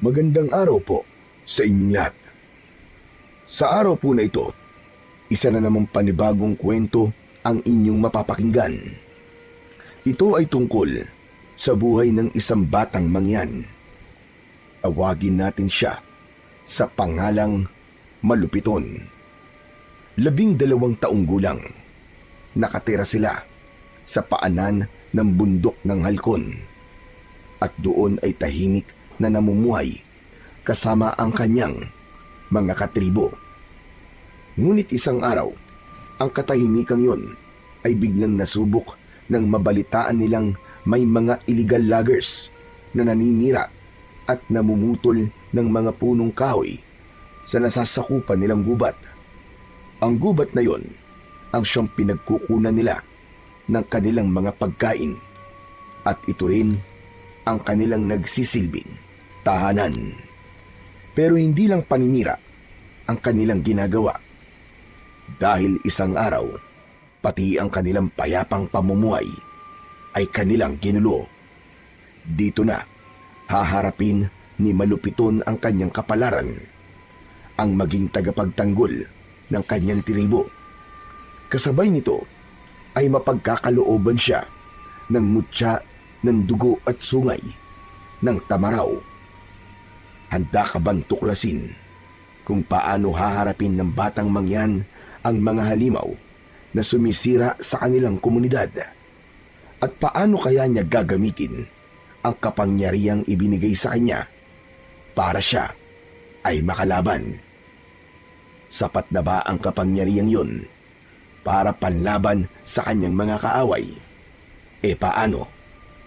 Magandang araw po sa inyong lahat. Sa araw po na ito, isa na namang panibagong kwento ang inyong mapapakinggan. Ito ay tungkol sa buhay ng isang batang mangyan. Tawagin natin siya sa pangalang Malupiton. 12 taong gulang. Nakatira sila sa paanan ng bundok ng Halcon. At doon ay tahimik na namumuhay kasama ang kanyang mga katribo. Ngunit isang araw, ang katahimikang yon ay biglang nasubok nang mabalitaan nilang may mga illegal loggers na naninira at namumutol ng mga punong kahoy sa nasasakupan nilang gubat. Ang gubat na yon ang siyang pinagkukunan nila ng kanilang mga pagkain at ito rin ang kanilang nagsisilbing tahanan. Pero hindi lang paninira ang kanilang ginagawa. Dahil isang araw, pati ang kanilang payapang pamumuhay ay kanilang ginulo. Dito na, haharapin ni Malupiton ang kanyang kapalaran, ang maging tagapagtanggol ng kanyang tribo. Kasabay nito ay mapagkakalooban siya ng mutya ng dugo at sungay ng Tamaraw. Handa ka bang tuklasin kung paano haharapin ng batang mangyan ang mga halimaw na sumisira sa kanilang komunidad? At paano kaya niya gagamitin ang kapangyarihang ibinigay sa kanya para siya ay makalaban? Sapat na ba ang kapangyarihang yun para panlaban sa kanyang mga kaaway? E paano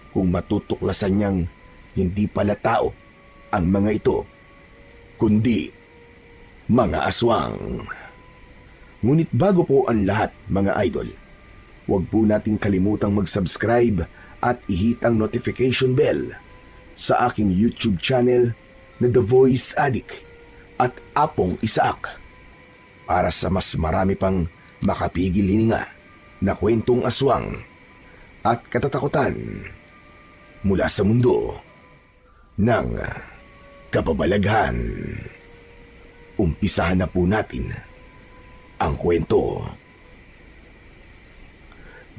kung matutuklasan niyang hindi pala tao ang mga ito, kundi mga aswang? Ngunit bago po ang lahat, mga idol, huwag po natin kalimutang mag-subscribe at i-hit ang notification bell sa aking YouTube channel na The Voice Addict at Apong Isaak para sa mas marami pang makapigil hininga na kwentong aswang at katatakutan mula sa mundo ng kababalaghan. Umpisahan na po natin ang kwento.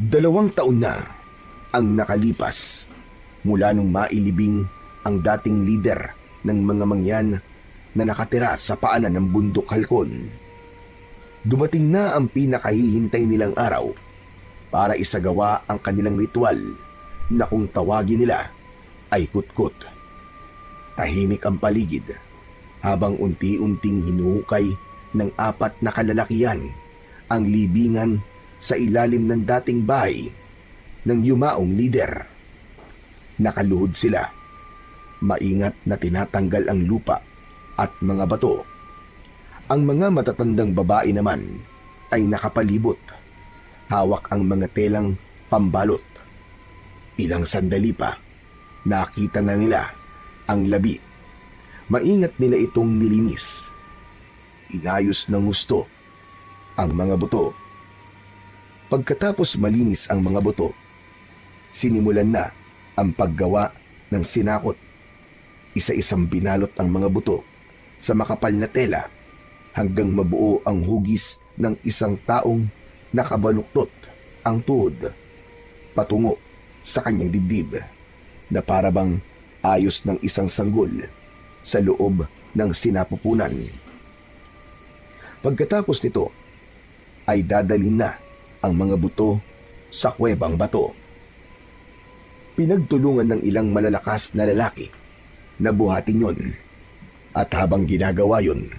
2 taon na ang nakalipas mula nung mailibing ang dating lider ng mga mangyan na nakatira sa paanan ng bundok Halcon. Dumating na ang pinakahihintay nilang araw para isagawa ang kanilang ritual na kung tawagin nila ay kutkot. Tahimik ang paligid habang unti-unting hinuhukay ng 4 na kalalakihan ang libingan sa ilalim ng dating bahay ng yumaong lider. Nakaluhod sila, maingat na tinatanggal ang lupa at mga bato. Ang mga matatandang babae naman ay nakapalibot, hawak ang mga telang pambalot. Ilang sandali pa, nakita na nila ang labi. Maingat nila itong nilinis. Inayos ng gusto ang mga buto. Pagkatapos malinis ang mga buto, sinimulan na ang paggawa ng sinakot. Isa-isang binalot ang mga buto sa makapal na tela hanggang mabuo ang hugis ng isang taong nakabaluktot ang tuhod patungo sa kanyang dibdib na parabang ayos ng isang sanggol sa loob ng sinapupunan. Pagkatapos nito ay dadalhin na ang mga buto sa kuwebang bato. Pinagtulungan ng ilang malalakas na lalaki na buhatin yon, at habang ginagawa yon,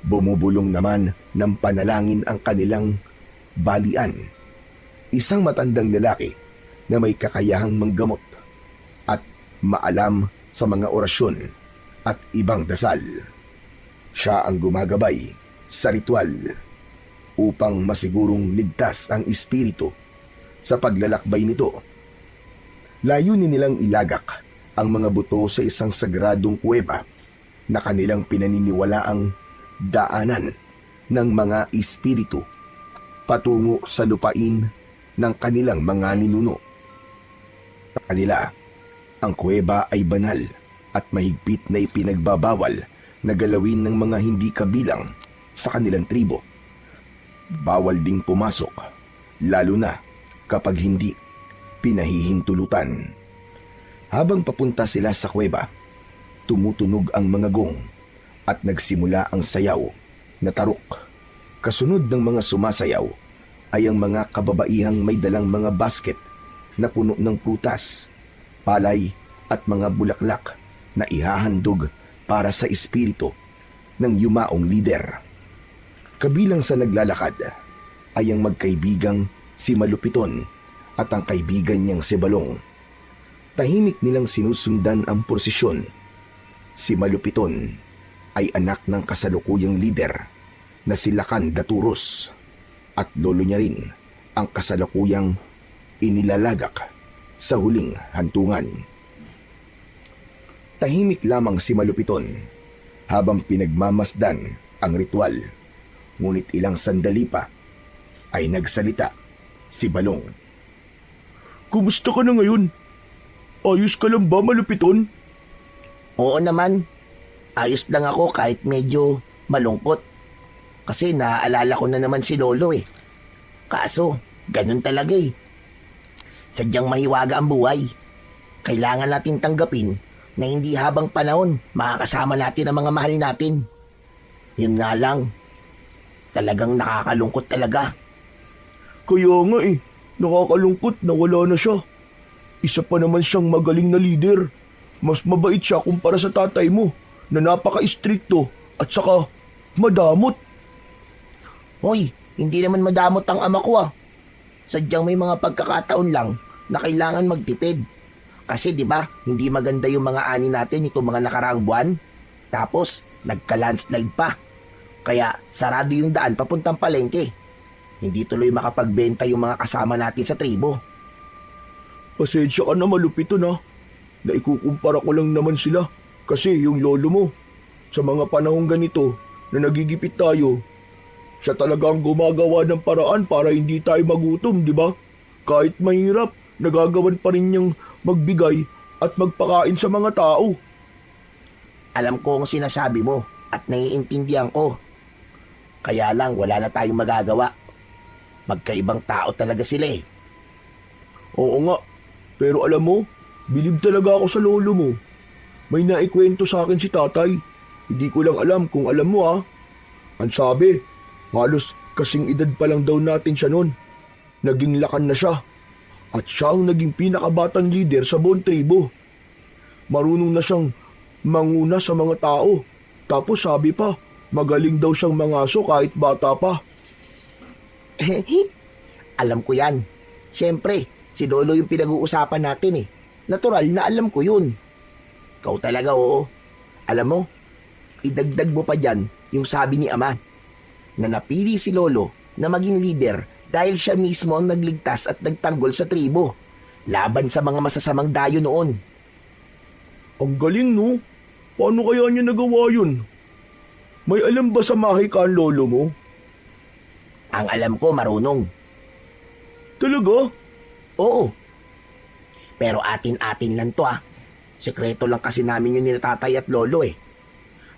bumubulong naman ng panalangin ang kanilang balian. Isang matandang lalaki na may kakayahang manggamot at maalam sa mga orasyon at ibang dasal. Siya ang gumagabay sa ritual upang masigurong ligtas ang espiritu sa paglalakbay nito. Layunin nilang ilagak ang mga buto sa isang sagradong kuweba na kanilang pinaniniwalaang daanan ng mga espiritu patungo sa lupain ng kanilang mga ninuno. Sa kanila, ang kuweba ay banal at mahigpit na ipinagbabawal na galawin ng mga hindi kabilang sa kanilang tribo. Bawal ding pumasok, lalo na kapag hindi pinahihintulutan. Habang papunta sila sa kuweba, tumutunog ang mga gong at nagsimula ang sayaw na tarok. Kasunod ng mga sumasayaw ay ang mga kababaihang may dalang mga basket na puno ng prutas, palay at mga bulaklak na ihahandog para sa espiritu ng yumaong lider. Kabilang sa naglalakad ay ang magkaibigang si Malupiton at ang kaibigan niyang si Balong. Tahimik nilang sinusundan ang prosesyon. Si Malupiton ay anak ng kasalukuyang lider na si Lakan Daturos at lolo niya rin ang kasalukuyang inilalagak sa huling hantungan. Tahimik lamang si Malupiton habang pinagmamasdan ang ritual, ngunit ilang sandali pa ay nagsalita si Balong. Kumusta ka na ngayon? Ayos ka lang ba, Malupiton? Oo naman, ayos lang ako kahit medyo malungkot. Kasi naaalala ko na naman si Lolo eh. Kaso, ganun talaga eh. Sadyang mahiwaga ang buhay. Kailangan natin tanggapin na hindi habang panahon makakasama natin ang mga mahal natin. Yun nga lang, talagang nakakalungkot talaga. Kaya nga eh, nakakalungkot na wala na siya. Isa pa naman siyang magaling na leader. Mas mabait siya kumpara sa tatay mo na napaka-istrikto at saka madamot. Hoy, hindi naman madamot ang ama ko ah. Sadyang may mga pagkakataon lang na kailangan magtipid. Kasi di ba, hindi maganda yung mga ani natin itong mga nakaraang buwan. Tapos, nagka-landslide pa. Kaya sarado yung daan papuntang palengke. Hindi tuloy makapagbenta yung mga kasama natin sa tribo. Pasensya ka na, Malupiton na. Naikukumpara ko lang naman sila. Kasi yung lolo mo, sa mga panahong ganito na nagigipit tayo, siya talagang gumagawa ng paraan para hindi tayo magutom, di ba? Kahit mahirap, nagagawan pa rin niyang magbigay at magpakain sa mga tao. Alam ko ang sinasabi mo at naiintindihan ko. Kaya lang wala na tayong magagawa. Magkaibang tao talaga sila eh. Oo nga, pero alam mo, bilib talaga ako sa lolo mo. May naikwento sa akin si tatay. Hindi ko lang alam kung alam mo ah. Ang sabi, halos kasing edad pa lang daw natin siya noon. Naging Lakan na siya. At siya ang naging pinakabatang leader sa buong tribo. Marunong na siyang manguna sa mga tao. Tapos sabi pa, magaling daw siyang mangaso kahit bata pa. Alam ko yan. Siyempre, si Lolo yung pinag-uusapan natin eh. Natural na alam ko yun. Ikaw talaga oo. Alam mo, idagdag mo pa dyan yung sabi ni Ama na napili si Lolo na maging leader dahil siya mismo ang nagligtas at nagtanggol sa tribo laban sa mga masasamang dayo noon. Ang galing no? Paano kaya niya nagawa yun? May alam ba sa mahika ang lolo mo? Ang alam ko marunong. Talaga? Oo. Pero atin-atin lang to ah. Sekreto lang kasi namin yun ni tatay at lolo eh.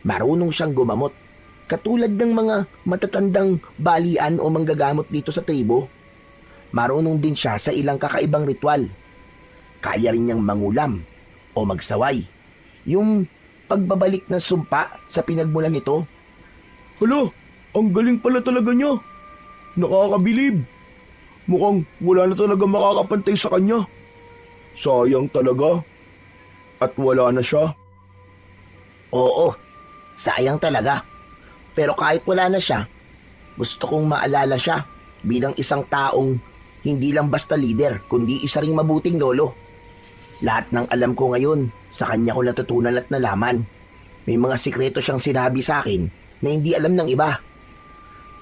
Marunong siyang gumamot. Katulad ng mga matatandang balian o manggagamot dito sa tribo. Marunong din siya sa ilang kakaibang ritual. Kaya rin niyang mangulam o magsaway. Yung pagbabalik ng sumpa sa pinagmulan nito. Hala, ang galing pala talaga niya. Nakakabilib. Mukhang wala na talaga makakapantay sa kanya. Sayang talaga. At wala na siya. Oo, sayang talaga. Pero kahit wala na siya, gusto kong maalala siya bilang isang taong hindi lang basta leader, kundi isa ring mabuting lolo. Lahat ng alam ko ngayon, sa kanya ko natutunan at nalaman. May mga sikreto siyang sinabi sa akin na hindi alam ng iba.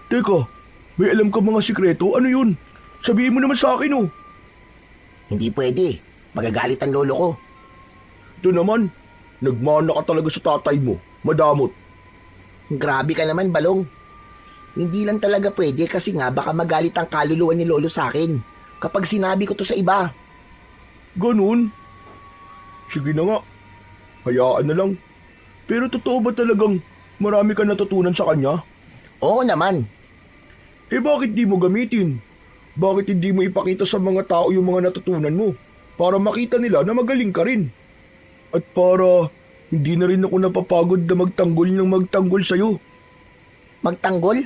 Teka, may alam ka mga sikreto? Ano yun? Sabihin mo naman sa akin oh. Hindi pwede, magagalit ang lolo ko. Ito naman, nagmana ka talaga sa tatay mo, madamot. Grabe ka naman, Balong. Hindi lang talaga pwede kasi nga baka magalit ang kaluluwa ni Lolo sa akin kapag sinabi ko to sa iba. Ganun? Sige na nga. Hayaan na lang. Pero totoo ba talagang marami ka natutunan sa kanya? Oo naman. Eh bakit di mo gamitin? Bakit hindi mo ipakita sa mga tao yung mga natutunan mo? Para makita nila na magaling ka rin. At para hindi na rin ako napapagod na magtanggol ng magtanggol sa'yo. Magtanggol?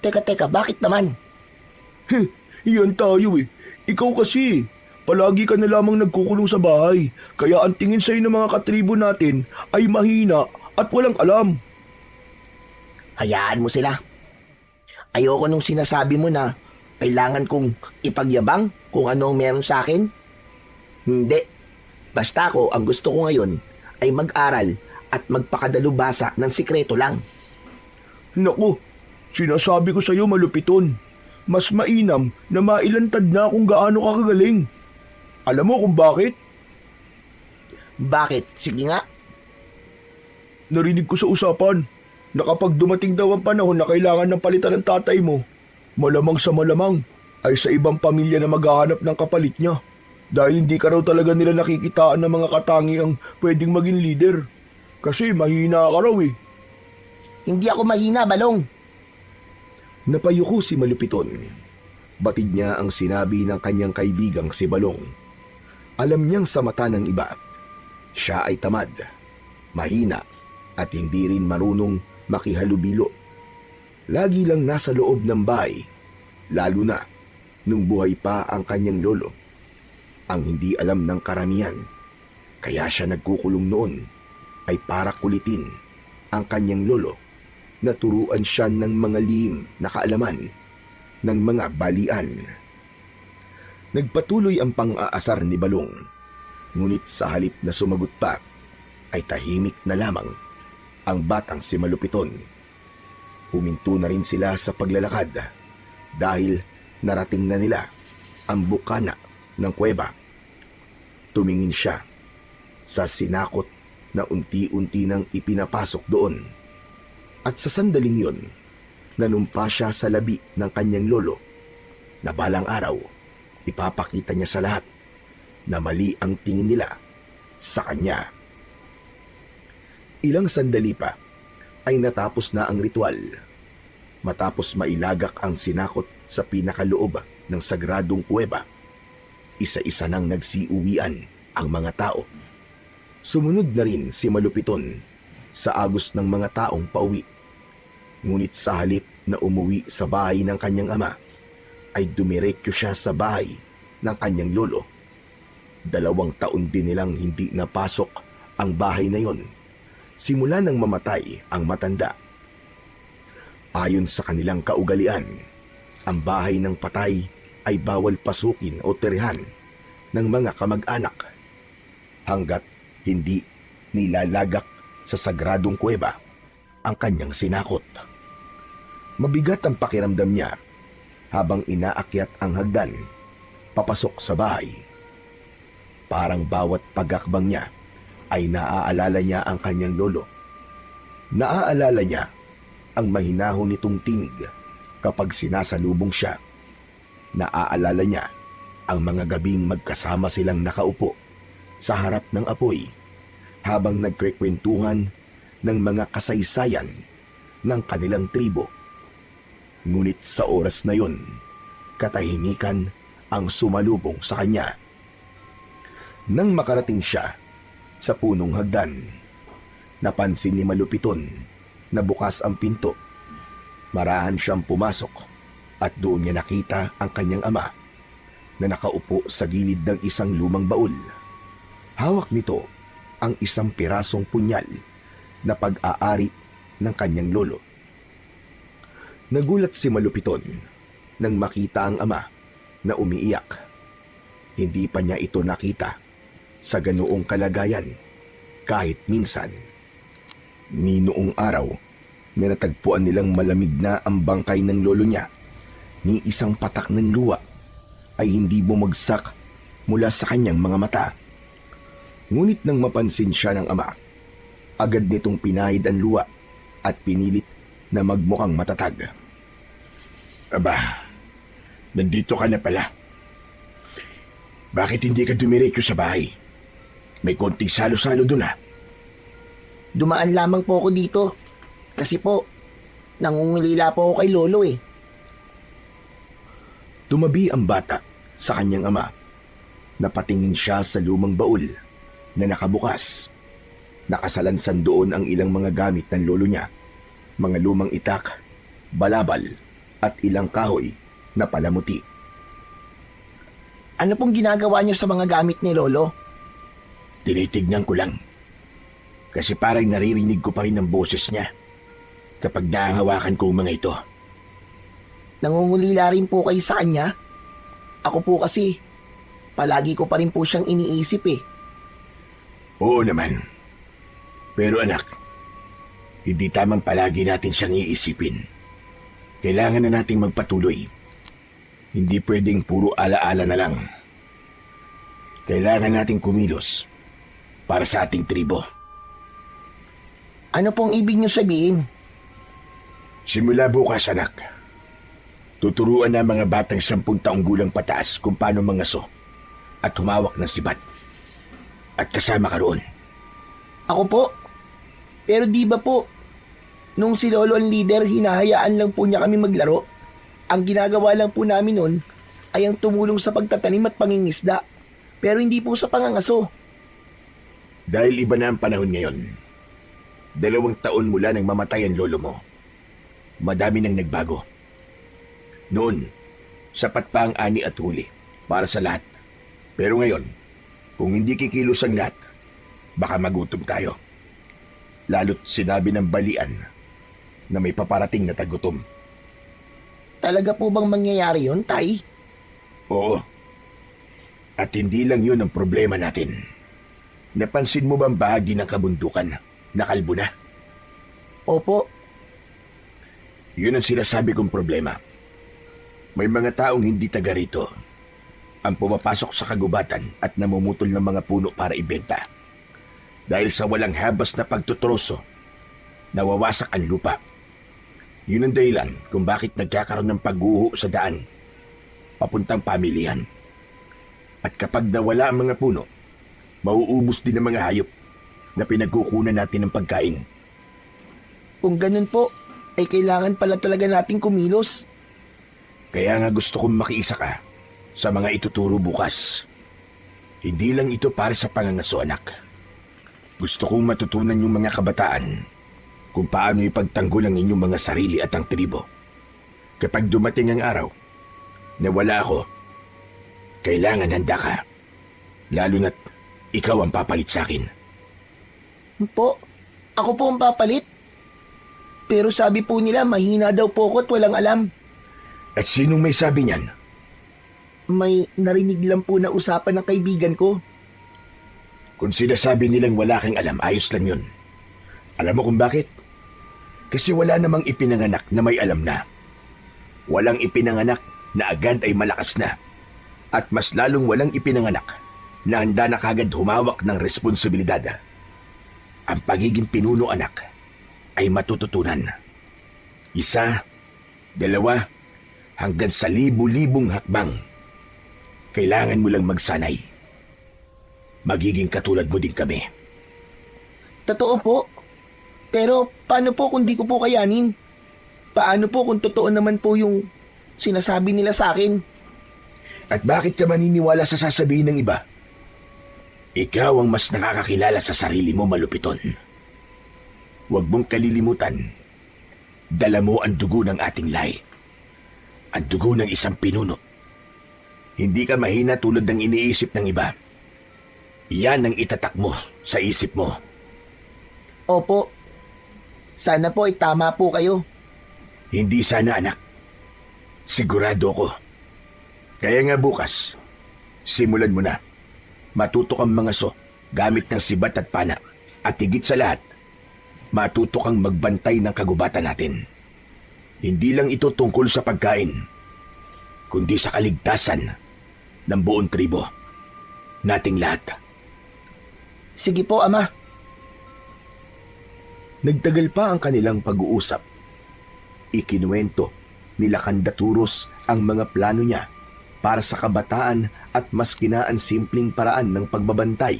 Teka, bakit naman? Iyan tayo eh. Ikaw kasi, palagi ka na lamang nagkukulong sa bahay. Kaya ang tingin sa'yo ng mga katribo natin ay mahina at walang alam. Hayaan mo sila. Ayoko nung sinasabi mo na kailangan kong ipagyabang kung ano ang meron sa akin. Hindi. Basta ako, ang gusto ko ngayon ay mag-aral at magpakadalubhasa ng sikreto lang. Naku, sinasabi ko sa'yo malupiton. Mas mainam na mailantad na kung gaano ka kagaling. Alam mo kung bakit? Bakit? Sige nga. Narinig ko sa usapan na kapag dumating daw ang panahon na kailangan ng palitan ng tatay mo, malamang sa malamang ay sa ibang pamilya na maghahanap ng kapalit niya. Dahil hindi ka raw talaga nila nakikitaan ng mga katangiang pwedeng maging leader. Kasi mahina ka raw eh. Hindi ako mahina, Balong. Napayuko si Malupiton. Batid niya ang sinabi ng kanyang kaibigang si Balong. Alam niyang sa mata ng iba, siya ay tamad, mahina at hindi rin marunong makihalubilo. Lagi lang nasa loob ng bahay, lalo na nung buhay pa ang kanyang lolo. Ang hindi alam ng karamihan, kaya siya nagkukulong noon, ay para kulitin ang kanyang lolo na turuan siya ng mga lihim na kaalaman ng mga balian. Nagpatuloy ang pang-aasar ni Balong, ngunit sa halip na sumagot pa, ay tahimik na lamang ang batang si Malupiton. Huminto na rin sila sa paglalakad dahil narating na nila ang bukana ng kuweba. Tumingin siya sa sinakot na unti-unti nang ipinapasok doon. At sa sandaling yon, nanumpa siya sa labi ng kanyang lolo na balang araw, ipapakita niya sa lahat na mali ang tingin nila sa kanya. Ilang sandali pa ay natapos na ang ritual. Matapos mailagak ang sinakot sa pinakaloob ng sagradong kuweba, isa-isa nang nagsiuwian ang mga tao. Sumunod na rin si Malupiton sa agos ng mga taong pauwi. Ngunit sa halip na umuwi sa bahay ng kanyang ama, ay dumiretso siya sa bahay ng kanyang lolo. 2 taon din nilang hindi napasok ang bahay na yon, simula nang mamatay ang matanda. Ayon sa kanilang kaugalian, ang bahay ng patay ay bawal pasukin o tirihan ng mga kamag-anak hanggat hindi nilalagak sa sagradong kuweba ang kanyang sinakot. Mabigat ang pakiramdam niya habang inaakyat ang hagdan papasok sa bahay. Parang bawat pagakbang niya ay naaalala niya ang kanyang lolo. Naaalala niya ang mahinahon nitong tinig kapag sinasalubong siya. Naaalala niya ang mga gabing magkasama silang nakaupo sa harap ng apoy habang nagkwekwentuhan ng mga kasaysayan ng kanilang tribo. Ngunit sa oras na yon, katahimikan ang sumalubong sa kanya. Nang makarating siya sa punong hagdan, napansin ni Malupiton na bukas ang pinto. Marahan siyang pumasok at doon niya nakita ang kanyang ama na nakaupo sa gilid ng isang lumang baul. Hawak nito ang isang pirasong punyal na pag-aari ng kanyang lolo. Nagulat si Malupiton nang makita ang ama na umiiyak. Hindi pa niya ito nakita sa ganoong kalagayan kahit minsan. Ni noong araw na natagpuan nilang malamig na ang bangkay ng lolo niya, ni isang patak ng luha ay hindi bumagsak mula sa kanyang mga mata. Ngunit nang mapansin siya ng ama, agad nitong pinahid ang luha at pinilit na magmukhang matatag. Aba, nandito ka na pala. Bakit hindi ka dumiretso sa bahay? May konting salo-salo doon ah. Dumaan lamang po ako dito. Kasi po, nangungulila po ako kay Lolo eh. Tumabi ang bata sa kanyang ama. Napatingin siya sa lumang baul na nakabukas. Nakasalansan doon ang ilang mga gamit ng lolo niya. Mga lumang itak, balabal, at ilang kahoy na palamuti. Ano pong ginagawa niyo sa mga gamit ni Lolo? Tinitignan ko lang. Kasi parang naririnig ko pa rin ang boses niya kapag nahahawakan ko ang mga ito. Nangungulila rin po kayo sa kanya? Ako po kasi, palagi ko pa rin po siyang iniisip eh. Oo naman. Pero anak, hindi tamang palagi natin siyang iisipin. Kailangan na nating magpatuloy. Hindi pwedeng puro alaala na lang. Kailangan nating kumilos para sa ating tribo. Ano pong ibig niyo sabihin? Simula bukas, anak, tuturuan na mga batang 10 taong gulang pataas kung paano mangaso at humawak ng sibat. At kasama ka roon. Ako po? Pero di ba po, nung si Lolo ang leader, hinahayaan lang po niya kami maglaro? Ang ginagawa lang po namin nun ay ang tumulong sa pagtatanim at pangingisda. Pero hindi po sa pangangaso. Dahil iba na ang panahon ngayon. 2 taon mula nang mamatay ang lolo mo. Madami nang nagbago. Noon, sapat pa ang ani at huli para sa lahat. Pero ngayon, kung hindi kikilos ang lahat, baka magutom tayo. Lalo't sinabi ng balian na may paparating na tagutom. Talaga po bang mangyayari yun, Tay? Oo. At hindi lang yun ang problema natin. Napansin mo bang bahagi ng kabundukan na kalbo na? Opo. Yun ang sinasabi kong problema. May mga taong hindi taga rito ang pumapasok sa kagubatan at namumutol ng mga puno para ibenta. Dahil sa walang habas na pagtutroso, nawawasak ang lupa. Yun ang dahilan kung bakit nagkakaroon ng pagguho sa daan, papuntang pamilihan. At kapag nawala ang mga puno, mauubos din ang mga hayop na pinagkukunan natin ng pagkain. Kung ganun po, ay kailangan pala talaga nating kumilos. Kaya nga gusto kong makiisa ka sa mga ituturo bukas. Hindi lang ito para sa pangangaso, anak. Gusto kong matutunan yung mga kabataan kung paano ipagtanggol ang inyong mga sarili at ang tribo. Kapag dumating ang araw na wala ako, kailangan handa ka. Lalo na't ikaw ang papalit sa akin. Po, ako po ang papalit. Pero sabi po nila mahina daw po ako at walang alam. At sinong may sabi niyan? May narinig lang po na usapan ng kaibigan ko. Kung sinasabi nilang wala kang alam, ayos lang yun. Alam mo kung bakit? Kasi wala namang ipinanganak na may alam na. Walang ipinanganak na agad ay malakas na. At mas lalong walang ipinanganak na handa na kagad humawak ng responsibilidad. Ang pagiging pinuno, anak, ay matututunan. 1, 2, hanggang sa libu-libong hakbang. Kailangan mo lang magsanay. Magiging katulad mo din kami. Totoo po. Pero paano po kung di ko po kayanin? Paano po kung totoo naman po yung sinasabi nila sa akin? At bakit ka maniniwala sa sasabihin ng iba? Ikaw ang mas nakakakilala sa sarili mo, malupiton. Huwag mong kalilimutan, dala mo ang dugo ng ating lahi. Ang dugo ng isang pinuno. Hindi ka mahina tulad ng iniisip ng iba. Yan ang itatak mo sa isip mo. Opo. Sana po ay tama po kayo. Hindi sana, anak. Sigurado ko. Kaya nga bukas, simulan mo na. Matuto kang mangaso gamit ng sibat at pana. At higit sa lahat, matuto kang magbantay ng kagubatan natin. Hindi lang ito tungkol sa pagkain, kundi sa kaligtasan ng buong tribo. Nating lahat. Sige po, Ama. Nagtagal pa ang kanilang pag-uusap. Ikinuwento nila Kandaturos ang mga plano niya para sa kabataan at mas kinaan simpleng paraan ng pagbabantay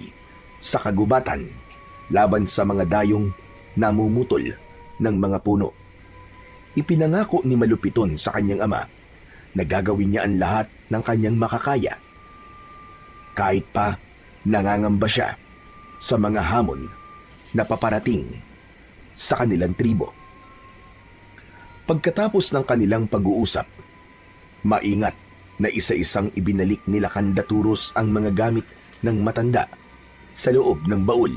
sa kagubatan laban sa mga dayong namumutol ng mga puno. Ipinangako ni Malupiton sa kanyang ama na gagawin niya ang lahat ng kanyang makakaya. Kahit pa nangangamba siya sa mga hamon na paparating sa kanilang tribo. Pagkatapos ng kanilang pag-uusap, maingat na isa-isang ibinalik nila Kandaturos ang mga gamit ng matanda sa loob ng baul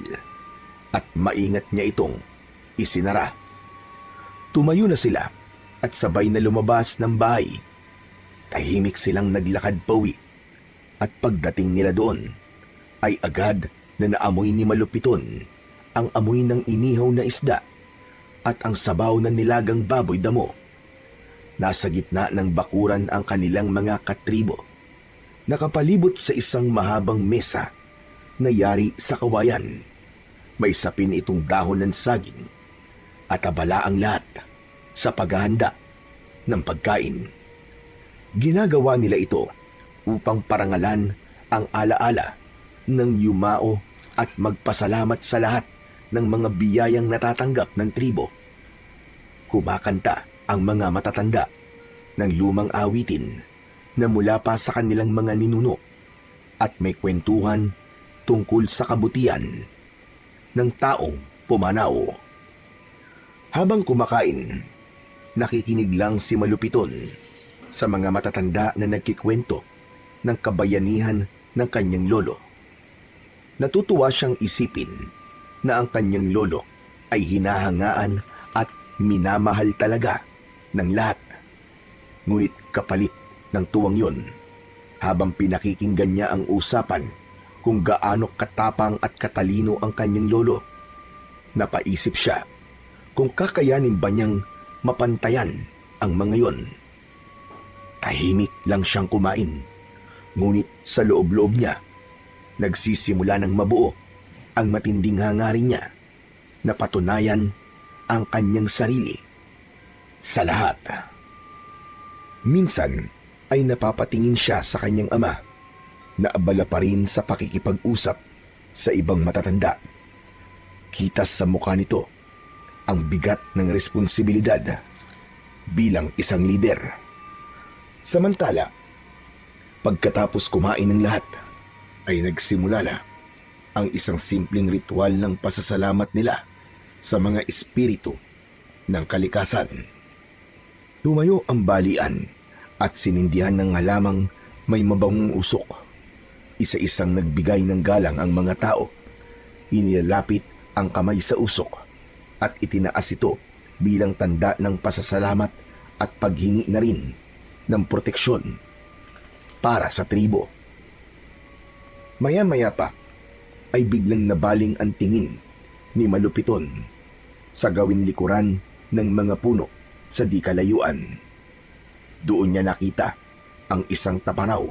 at maingat niya itong isinara. Tumayo na sila at sabay na lumabas ng bahay. Tahimik silang naglakad pauwi at pagdating nila doon ay agad na naamoy ni Malupiton ang amoy ng inihaw na isda at ang sabaw ng nilagang baboy damo. Nasa gitna ng bakuran ang kanilang mga katribo, nakapalibot sa isang mahabang mesa na yari sa kawayan. May sapin itong dahon ng saging at abala ang lahat sa paghahanda ng pagkain. Ginagawa nila ito upang parangalan ang alaala ng yumao at magpasalamat sa lahat ng mga biyayang natatanggap ng tribo. Kumakanta ang mga matatanda ng lumang awitin na mula pa sa kanilang mga ninuno at may kwentuhan tungkol sa kabutihan ng taong pumanaw. Habang kumakain, nakikinig lang si Malupiton sa mga matatanda na nagkikwento ng kabayanihan ng kanyang lolo. Natutuwa siyang isipin na ang kanyang lolo ay hinahangaan at minamahal talaga ng lahat. Ngunit kapalit ng tuwang yon, habang pinakikinggan niya ang usapan kung gaano katapang at katalino ang kanyang lolo, napaisip siya kung kakayanin ba niyang mapantayan ang mga yon. Tahimik lang siyang kumain, ngunit sa loob-loob niya, nagsisimula ng mabuo ang matinding hangarin niya na patunayan ang kanyang sarili sa lahat. Minsan ay napapatingin siya sa kanyang ama na abala pa rin sa pakikipag-usap sa ibang matatanda. Kita sa mukha nito ang bigat ng responsibilidad bilang isang lider. Samantala, pagkatapos kumain ng lahat, ay nagsimula na ang isang simpleng ritual ng pasasalamat nila sa mga espiritu ng kalikasan. Tumayo ang balian at sinindihan ng halamang may mabangong usok. Isa-isang nagbigay ng galang ang mga tao. Inilalapit ang kamay sa usok at itinaas ito bilang tanda ng pasasalamat at paghingi na rin ng proteksyon para sa tribo. Maya-maya pa ay biglang nabaling ang tingin ni Malupiton sa gawing likuran ng mga puno sa di kalayuan. Doon niya nakita ang isang tapanaw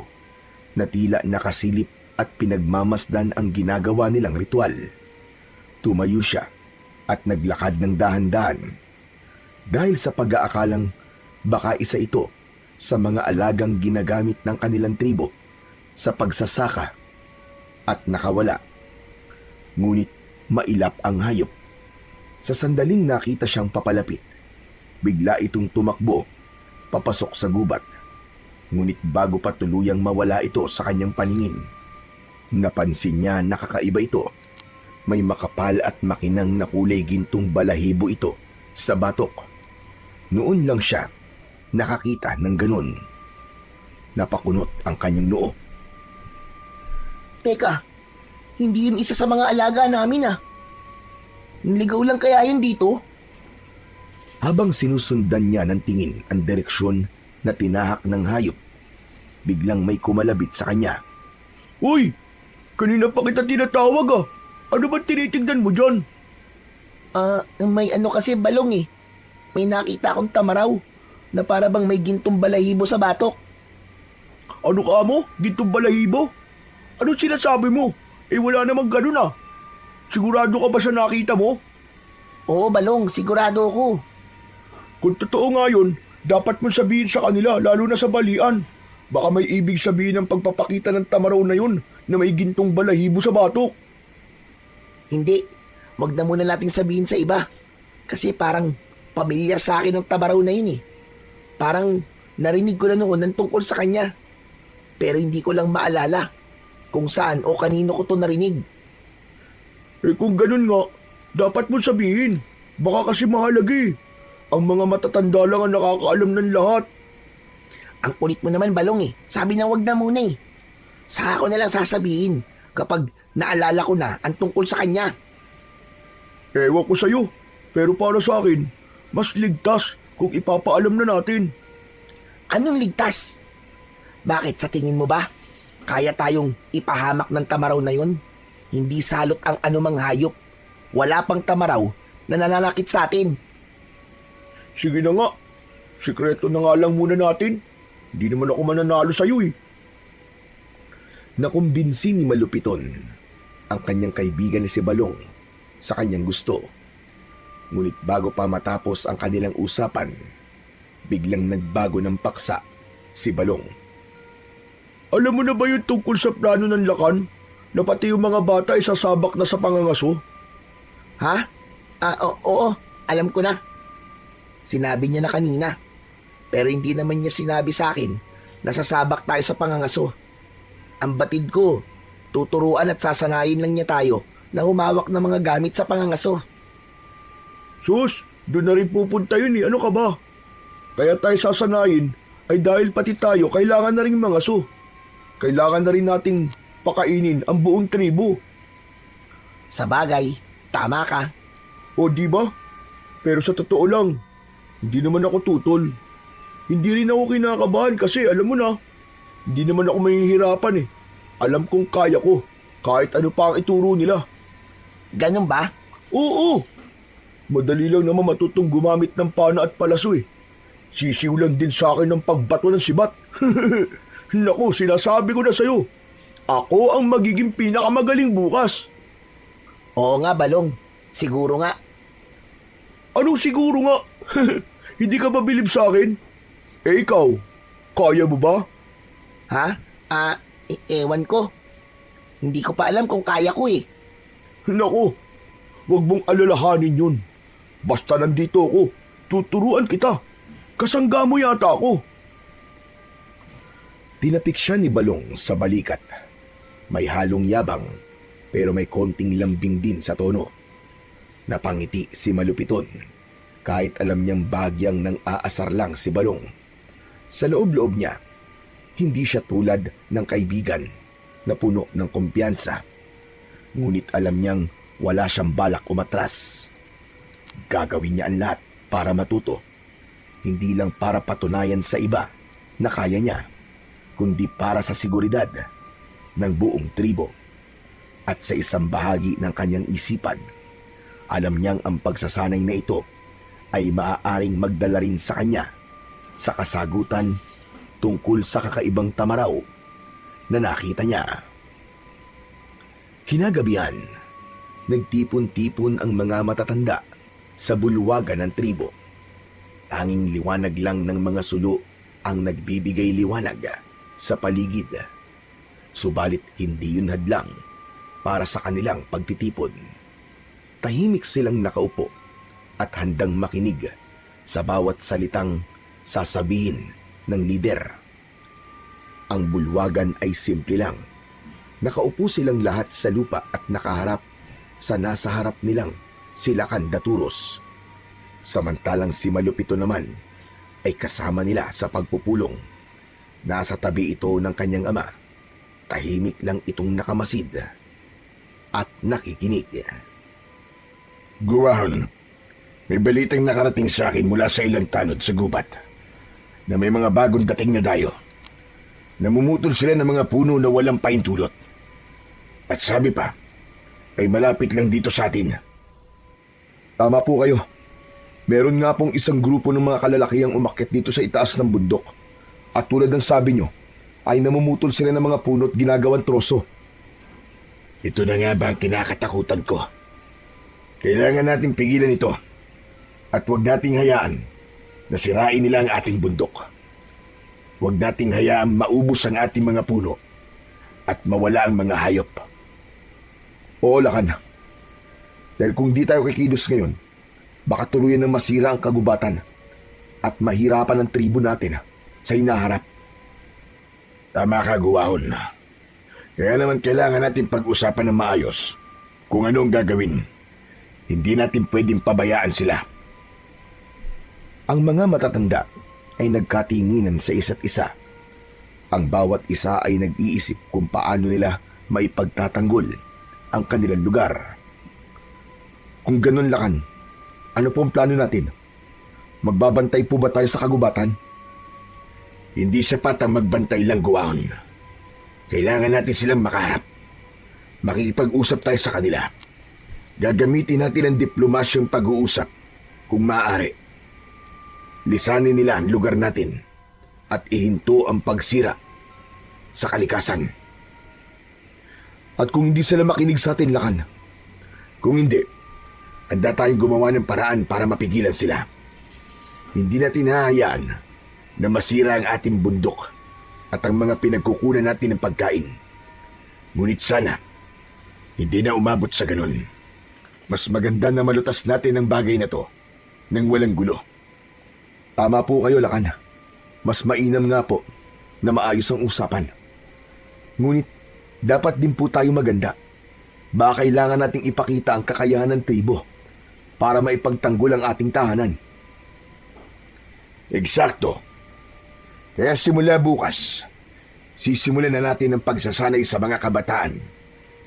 na tila nakasilip at pinagmamasdan ang ginagawa nilang ritual. Tumayo siya at naglakad ng dahan-dahan dahil sa pag-aakalang baka isa ito sa mga alagang ginagamit ng kanilang tribo sa pagsasaka at nakawala. Ngunit mailap ang hayop. Sa sandaling nakita siyang papalapit, bigla itong tumakbo papasok sa gubat. Ngunit bago pa tuluyang mawala ito sa kanyang paningin, napansin niya na kakaiba ito. May makapal at makinang na kulay gintong balahibo ito sa batok. Noon lang siya nakakita ng ganun. Napakunot ang kanyang noo. Teka, hindi yun isa sa mga alaga namin ah. Niligaw lang kaya yun dito? Habang sinusundan niya ng tingin ang direksyon na tinahak ng hayop, biglang may kumalabit sa kanya. Uy! Kanina pa kita tinatawag ah! Ano ba tinitignan mo dyan? May ano kasi balong eh. May nakita akong tamaraw na para bang may gintong balahibo sa batok. Ano ka mo? Gintong balahibo? Ano sinasabi mo? Eh wala namang ganun ah. Sigurado ka ba sa nakita mo? Oo balong, sigurado ako. Kung totoo nga yun, dapat mo sabihin sa kanila, lalo na sa balian. Baka may ibig sabihin ng pagpapakita ng tamaraw na yun na may gintong balahibo sa batok. Hindi, wag na muna nating sabihin sa iba. Kasi parang pamilyar sa akin ng tamaraw na yun eh. Parang narinig ko na noon ng tungkol sa kanya. Pero hindi ko lang maalala kung saan o kanino ko to narinig. Kung ganun nga, dapat mo sabihin. Baka kasi mahalaga eh. Ang mga matatanda lang ang nakakaalam ng lahat. Ang kulit mo naman, Balong eh. Sabi na wag na muna eh. Saka ko na lang sasabihin kapag naalala ko na ang tungkol sa kanya. Ewan ko sa'yo, pero para sa akin, mas ligtas kung ipapaalam na natin. Anong ligtas? Bakit sa tingin mo ba? Kaya tayong ipahamak ng tamaraw na yun? Hindi salot ang anumang hayop. Wala pang tamaraw na nananakit sa atin. Sige na nga, sikreto na nga lang muna natin. Hindi naman ako mananalo sa'yo eh. Nakumbinsi ni Malupiton ang kanyang kaibigan ni si Balong sa kanyang gusto. Ngunit bago pa matapos ang kanilang usapan, biglang nagbago ng paksa si Balong. Alam mo na ba yung tungkol sa plano ng Lakan na pati yung mga bata ay sasabak na sa pangangaso? Ha? Oo, alam ko na. Sinabi niya na kanina. Pero hindi naman niya sinabi sa akin na sasabak tayo sa pangangaso. Ang batid ko, tuturuan at sasanayin lang niya tayo na humawak ng mga gamit sa pangangaso. Sus, doon na rin pupunta yun eh. Ano ka ba? Kaya tayo sasanayin ay dahil pati tayo kailangan na rin mangaso. Kailangan na rin nating pakainin ang buong tribo. Sa bagay, tama ka. O di ba? Pero sa totoo lang, hindi naman ako tutol. Hindi rin ako kinakabahan kasi alam mo na, hindi naman ako mahihirapan eh. Alam kong kaya ko, kahit ano pa ang ituro nila. Ganun ba? Oo! Madali lang naman matutong gumamit ng pana at palaso eh. Sisiw lang din sa akin ng pagbato ng sibat. Naku, sinasabi ko na sa'yo. Ako ang magiging pinakamagaling bukas. Oo nga, Balong. Siguro nga. Anong siguro nga? Hindi ka ba bilib sa akin? Ikaw, kaya mo ba? Ha? Ewan ko. Hindi ko pa alam kung kaya ko eh. Naku, wag mong alalahanin yun. Basta nandito ako, tuturuan kita. Kasangga mo yata ako. Tinapik siya ni Balong sa balikat. May halong yabang, pero may konting lambing din sa tono. Napangiti si Malupiton, kahit alam niyang bagyang nang aasar lang si Balong. Sa loob-loob niya, hindi siya tulad ng kaibigan na puno ng kumpiyansa. Ngunit alam niyang wala siyang balak umatras. Gagawin niya ang lahat para matuto. Hindi lang para patunayan sa iba na kaya niya, kundi para sa seguridad ng buong tribo. At sa isang bahagi ng kanyang isipan, alam niyang ang pagsasanay na ito ay maaaring magdala rin sa kanya sa kasagutan tungkol sa kakaibang tamaraw na nakita niya. Kinagabihan, nagtipon-tipon ang mga matatanda sa bulwagan ng tribo. Tanging liwanag lang ng mga sulo ang nagbibigay liwanag sa paligid. Subalit hindi yun hadlang para sa kanilang pagtitipon. Tahimik silang nakaupo at handang makinig sa bawat salitang sasabihin ng lider. Ang bulwagan ay simple lang. Nakaupo silang lahat sa lupa at nakaharap sa nasa harap nilang si Lakan Daturos. Samantalang si Malupito naman ay kasama nila sa pagpupulong. Nasa tabi ito ng kanyang ama. Tahimik lang itong nakamasid at nakikinig. Guwahon, may balitang nakarating sa akin mula sa ilang tanod sa gubat na may mga bagong dating na dayo. Namumutol sila ng mga puno na walang paintulot. At sabi pa, ay malapit lang dito sa atin. Tama po kayo. Meron nga pong isang grupo ng mga kalalakihang umakyat dito sa itaas ng bundok. At tulad ng sabi nyo, ay namumutol sila ng mga puno at ginagawang troso. Ito na nga ba ang kinakatakutan ko? Kailangan nating pigilan ito. At huwag nating hayaan na sirain nila ang ating bundok. Huwag nating hayaan maubos ang ating mga puno at mawala ang mga hayop. Oo, Lakan. Dahil kung di tayo kikilos ngayon, baka tuluyan ng masira ang kagubatan at mahirapan ang tribo natin sa hinaharap. Tama ka, Guwahon. Kaya naman kailangan natin pag-usapan ng maayos kung ano ang gagawin. Hindi natin pwedeng pabayaan sila. Ang mga matatanda ay nagkatinginan sa isa't isa. Ang bawat isa ay nag-iisip kung paano nila maipagtatanggol ang kanilang lugar. Kung ganun, Lakan, ano po ang plano natin? Magbabantay po ba tayo sa kagubatan? Hindi sapat ang magbantay lang, Guwahon. Kailangan natin silang makaharap. Makikipag-usap tayo sa kanila. Gagamitin natin ang diplomasyong pag-uusap kung maaari. Lisanin nila ang lugar natin at ihinto ang pagsira sa kalikasan. At kung hindi sila makinig sa atin, Lakan, kung hindi, handa tayong gumawa ng paraan para mapigilan sila. Hindi natin hahayaan na masira ang ating bundok at ang mga pinagkukunan natin ng pagkain. Ngunit sana, hindi na umabot sa ganun. Mas maganda na malutas natin ang bagay na to nang walang gulo. Tama po kayo, Lakan. Mas mainam nga po na maayos ang usapan. Ngunit, dapat din po tayo maganda. Baka kailangan nating ipakita ang kakayahan ng tribo para maipagtanggol ang ating tahanan. Eksakto. Kaya simula bukas, sisimulan na natin ang pagsasanay sa mga kabataan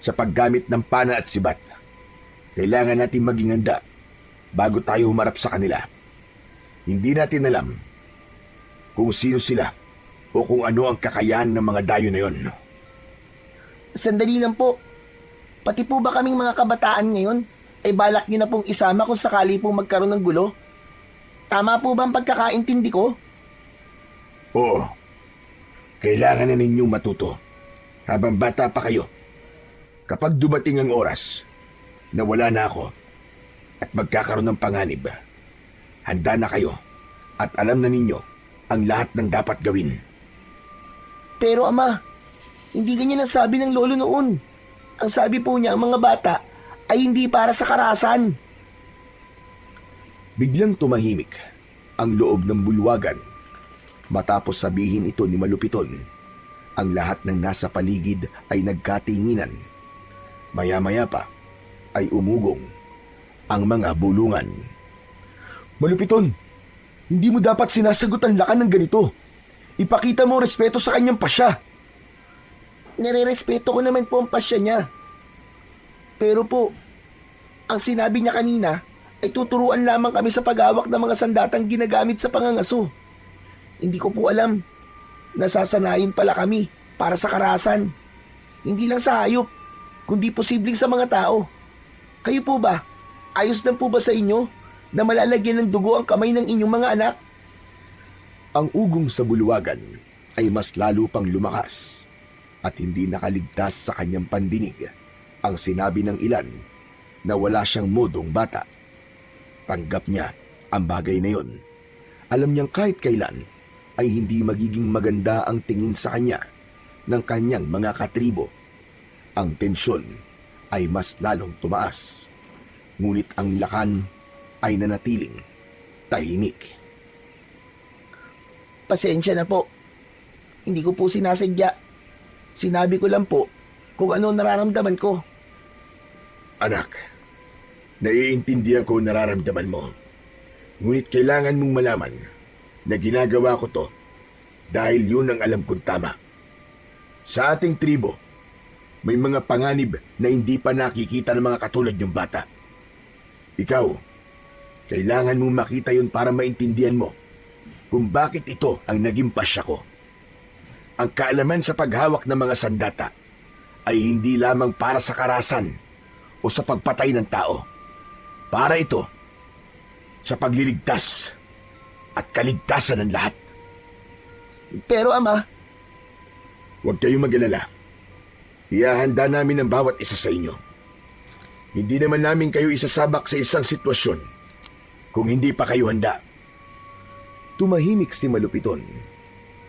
sa paggamit ng pana at sibat. Kailangan natin maging handa bago tayo humarap sa kanila. Hindi natin alam kung sino sila o kung ano ang kakayahan ng mga dayo na yon. Sandali lang po. Pati po ba kaming mga kabataan ngayon ay balak nyo na pong isama kung sakali pong magkaroon ng gulo? Tama po ba ang pagkakaintindi ko? Oo. Kailangan na ninyong matuto habang bata pa kayo. Kapag dumating ang oras na wala na ako at magkakaroon ng panganib, handa na kayo at alam na ninyo ang lahat ng dapat gawin. Pero Ama, hindi ganyan ang sabi ng lolo noon. Ang sabi po niya, ang mga bata ay hindi para sa karahasan. Biglang tumahimik ang loob ng bulwagan. Matapos sabihin ito ni Malupiton, ang lahat ng nasa paligid ay nagkatinginan. Maya-maya pa ay umugong ang mga bulungan. Malupiton, hindi mo dapat sinasagot ang Lakan ng ganito. Ipakita mo respeto sa kanyang pasya. Nire-respeto ko naman po ang pasya niya. Pero po, ang sinabi niya kanina ay tuturuan lamang kami sa paghawak ng mga sandatang ginagamit sa pangangaso. Hindi ko po alam. Nasasanayin pala kami para sa karahasan. Hindi lang sa hayop, kundi posibleng sa mga tao. Kayo po ba? Ayos lang po ba sa inyo na malalagyan ng dugo ang kamay ng inyong mga anak? Ang ugong sa bulwagan ay mas lalo pang lumakas at hindi nakaligtas sa kanyang pandinig ang sinabi ng ilan na wala siyang modong bata. Tanggap niya ang bagay na yon. Alam niyang kahit kailan ay hindi magiging maganda ang tingin sa kanya ng kanyang mga katribo. Ang tensyon ay mas lalong tumaas. Ngunit ang Lakan ay nanatiling tahimik. Pasensya na po. Hindi ko po sinasadya. Sinabi ko lang po kung ano nararamdaman ko. Anak, naiintindihan ko ang nararamdaman mo. Ngunit kailangan mong malaman na ginagawa ko to dahil yun ang alam kong tama. Sa ating tribo, may mga panganib na hindi pa nakikita ng mga katulad yung bata. Ikaw, kailangan mong makita yun para maintindihan mo kung bakit ito ang naging pasya ko. Ang kaalaman sa paghawak ng mga sandata ay hindi lamang para sa karahasan o sa pagpatay ng tao. Para ito sa pagliligtas at kaligtasan ng lahat. Pero Ama, huwag kayong mag-alala. Ihahanda namin ang bawat isa sa inyo. Hindi naman namin kayo isasabak sa isang sitwasyon kung hindi pa kayo handa. Tumahimik si Malupiton.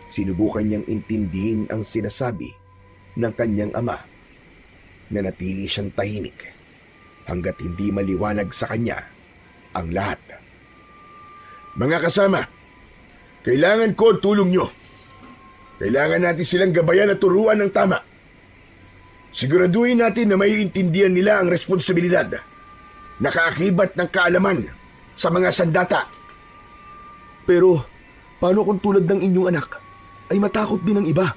Sinubukan niyang intindihin ang sinasabi ng kanyang ama. Nanatili siyang tahimik hanggat hindi maliwanag sa kanya ang lahat. Mga kasama, kailangan ko ang tulong nyo. Kailangan natin silang gabayan at turuan ng tama. Siguraduhin natin na maiintindihan nila ang responsibilidad na kaakibat ng kaalaman sa mga sandata. Pero, paano kung tulad ng inyong anak ay matakot din ang iba?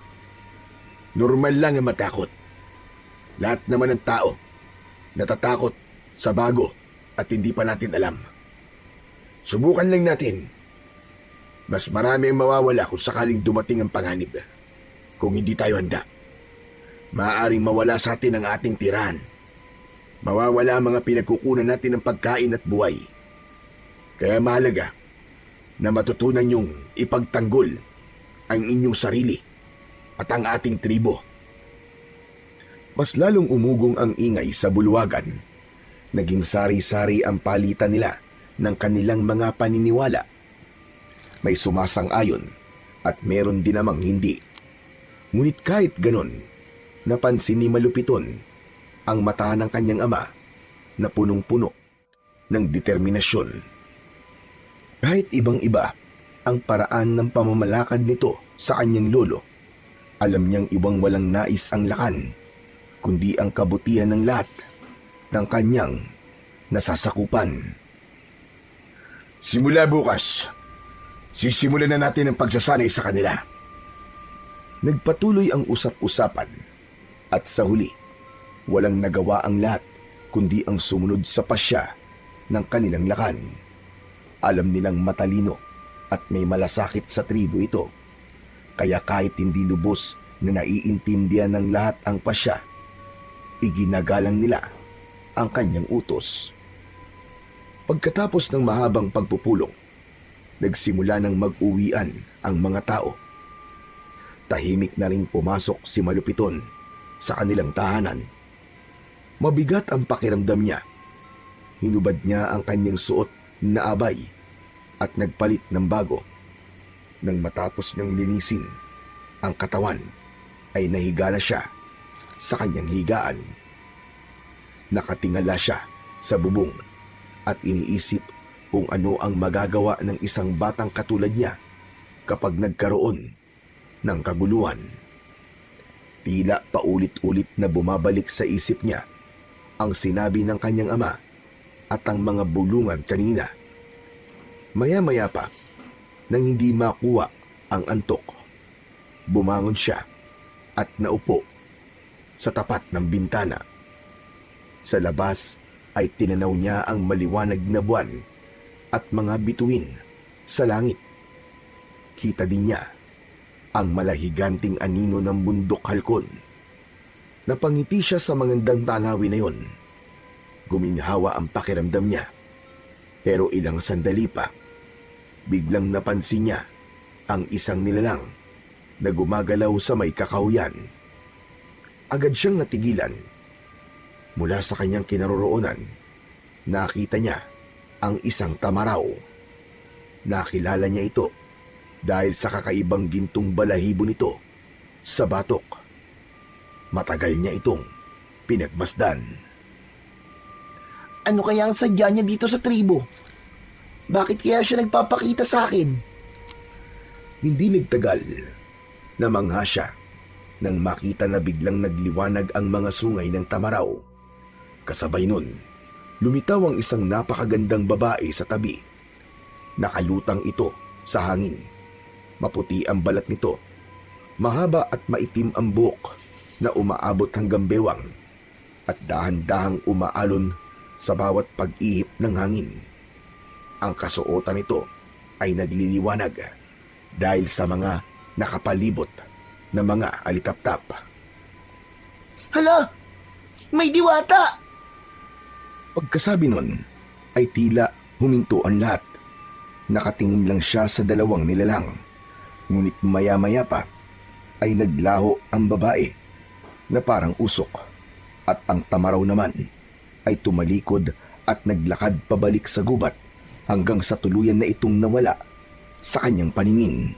Normal lang ang matakot. Lahat naman ng tao natatakot sa bago at hindi pa natin alam. Subukan lang natin. Mas marami ang mawawala kung sakaling dumating ang panganib. Kung hindi tayo handa, maaaring mawala sa atin ang ating tirahan. Mawawala ang mga pinagkukunan natin ng pagkain at buhay. Kaya mahalaga na matutunan niyong ipagtanggol ang inyong sarili at ang ating tribo. Mas lalong umugong ang ingay sa bulwagan. Naging sari-sari ang palitan nila ng kanilang mga paniniwala. May sumasang-ayon at meron din namang hindi. Ngunit kahit ganon, napansin ni Malupiton ang mata ng kanyang ama na punong-puno ng determinasyon. Kahit ibang-iba ang paraan ng pamamalakad nito sa kanyang lolo, alam niyang ibang walang nais ang lakan, kundi ang kabutihan ng lahat ng kanyang nasasakupan. Simula bukas, sisimulan na natin ang pagsasanay sa kanila. Nagpatuloy ang usap-usapan at sa huli, walang nagawa ang lahat kundi ang sumunod sa pasya ng kanilang lakan. Alam nilang matalino at may malasakit sa tribo ito. Kaya kahit hindi lubos na naiintindihan ng lahat ang pasya, iginagalang nila ang kanyang utos. Pagkatapos ng mahabang pagpupulong, nagsimula ng mag-uwian ang mga tao. Tahimik na ring pumasok si Malupiton sa kanilang tahanan. Mabigat ang pakiramdam niya. Hinubad niya ang kanyang suot na abay at nagpalit ng bago. Nang matapos niyang linisin ang katawan, ay nahiga na siya sa kanyang higaan. Nakatingala siya sa bubong at iniisip kung ano ang magagawa ng isang batang katulad niya kapag nagkaroon ng kaguluhan. Tila paulit-ulit na bumabalik sa isip niya ang sinabi ng kanyang ama at ang mga bulungan kanina. Maya-maya pa, nang hindi makuha ang antok, bumangon siya at naupo sa tapat ng bintana. Sa labas ay tinanaw niya ang maliwanag na buwan at mga bituin sa langit. Kita din niya ang malahiganting anino ng bundok halkon. Napangiti siya sa magandang tanawin na yon. Guminhawa ang pakiramdam niya. Pero ilang sandali pa, biglang napansin niya ang isang nilalang na gumagalaw sa may kakauyan. Agad siyang natigilan. Mula sa kanyang kinaroroonan, nakita niya ang isang tamaraw. Nakilala niya ito dahil sa kakaibang gintong balahibo nito sa batok. Matagal niya itong pinagmasdan. Ano kaya ang sadya niya dito sa tribo? Bakit kaya siya nagpapakita sa akin? Hindi nagtagal, namangha siya nang makita na biglang nagliwanag ang mga sungay ng tamaraw. Kasabay nun, lumitaw ang isang napakagandang babae sa tabi. Nakalutang ito sa hangin. Maputi ang balat nito. Mahaba at maitim ang buhok na umaabot hanggang bewang at dahan-dahang umaalon sa bawat pag-ihip ng hangin. Ang kasuotan nito ay nagliliwanag dahil sa mga nakapalibot na mga alikaptap. Hala! May diwata! Pagkasabi nun, ay tila huminto ang lahat. Nakatingin lang siya sa dalawang nilalang. Ngunit maya-maya pa, ay naglaho ang babae na parang usok. At ang tamaraw naman ay tumalikod at naglakad pabalik sa gubat hanggang sa tuluyan na itong nawala sa kanyang paningin.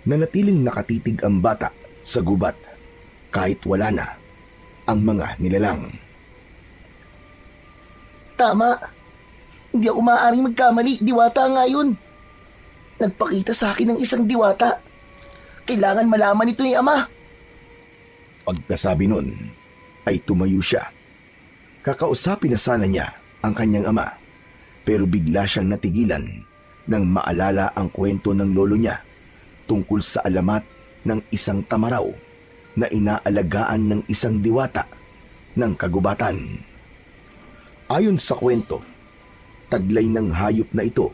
Nanatiling nakatitig ang bata sa gubat kahit wala na ang mga nilalang. tama. Hindi ako maaaring magkamali. Diwata nga yun. Nagpakita sa akin ng isang diwata. Kailangan malaman ito ni Ama. Pagkasabi nun, ay tumayo siya. Kakausapin na sana niya ang kanyang ama, pero bigla siyang natigilan nang maalala ang kwento ng lolo niya tungkol sa alamat ng isang tamaraw na inaalagaan ng isang diwata ng kagubatan. Ayon sa kwento, taglay ng hayop na ito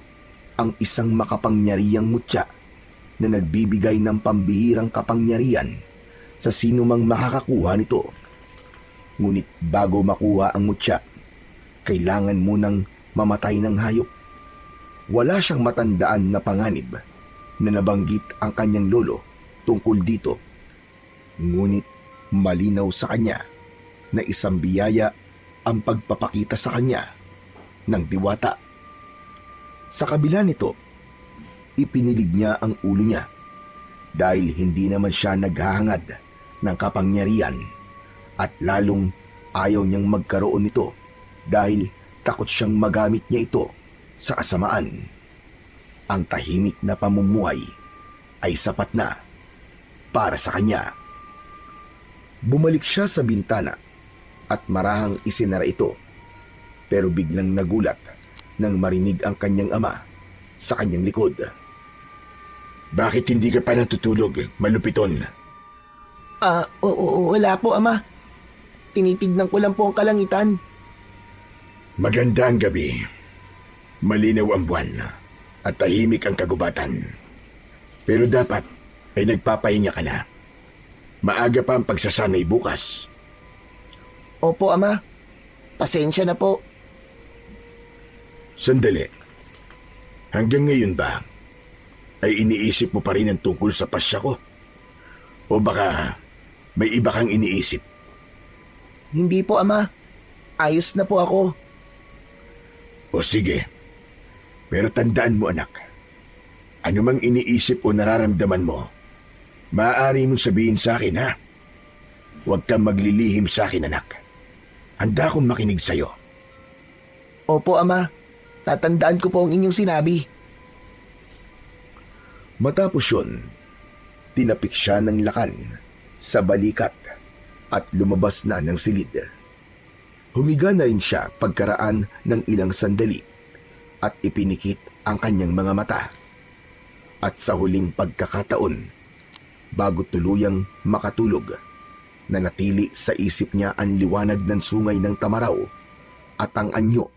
ang isang makapangyarihang mutya na nagbibigay ng pambihirang kapangyarihan sa sino mang makakakuha nito. Ngunit bago makuha ang mutya, kailangan munang mamatay ng hayop. Wala siyang matandaan na panganib na nabanggit ang kanyang lolo tungkol dito. Ngunit malinaw sa kanya na isang biyaya ang pagpapakita sa kanya ng diwata. Sa kabila nito, ipinilig niya ang ulo niya dahil hindi naman siya naghahangad ng kapangyarihan at lalong ayaw niyang magkaroon nito dahil takot siyang magamit niya ito sa kasamaan. Ang tahimik na pamumuhay ay sapat na para sa kanya. Bumalik siya sa bintana at marahang isinara ito, pero biglang nagulat nang marinig ang kanyang ama sa kanyang likod. Bakit hindi ka pa natutulog, malupiton? Wala po, Ama. Tinitignan ko lang po ang kalangitan. Maganda ang gabi. Malinaw ang buwan at tahimik ang kagubatan. Pero dapat ay nagpapahinga ka na. Maaga pa ang pagsasanay bukas. Opo, Ama. Pasensya na po. Sandali. Hanggang ngayon ba ay iniisip mo pa rin ang tungkol sa pasya ko? O baka may iba kang iniisip? Hindi po, Ama. Ayos na po ako. O sige. Pero tandaan mo, anak. Ano mang iniisip o nararamdaman mo, maaari mong sabihin sa akin, ha? Huwag kang maglilihim sa akin, anak. Handa akong makinig sa'yo. Opo, Ama. Tatandaan ko po ang inyong sinabi. Matapos yun, tinapik siya ng lakan sa balikat at lumabas na ng silid. Humiga na rin siya pagkaraan ng ilang sandali at ipinikit ang kanyang mga mata. At sa huling pagkakataon, bago tuluyang makatulog, nanatili sa isip niya ang liwanag ng sungay ng Tamaraw at ang anyo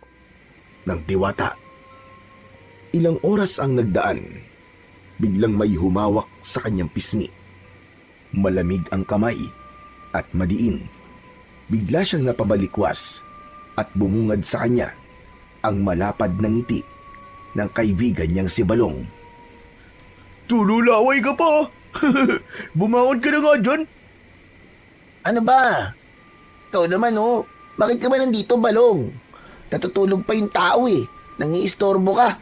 ng diwata. Ilang oras ang nagdaan, biglang may humawak sa kanyang pisngi. Malamig ang kamay at madiin. Bigla siyang napabalikwas at bumungad sa kanya ang malapad na ngiti ng kaibigan niyang si Balong. Tululaway ka pa! Bumangon ka na nga dyan! Ano ba? Ikaw naman, oh. Bakit ka ba nandito, Balong? Natutulog pa yung tao eh. Nangiistorbo ka.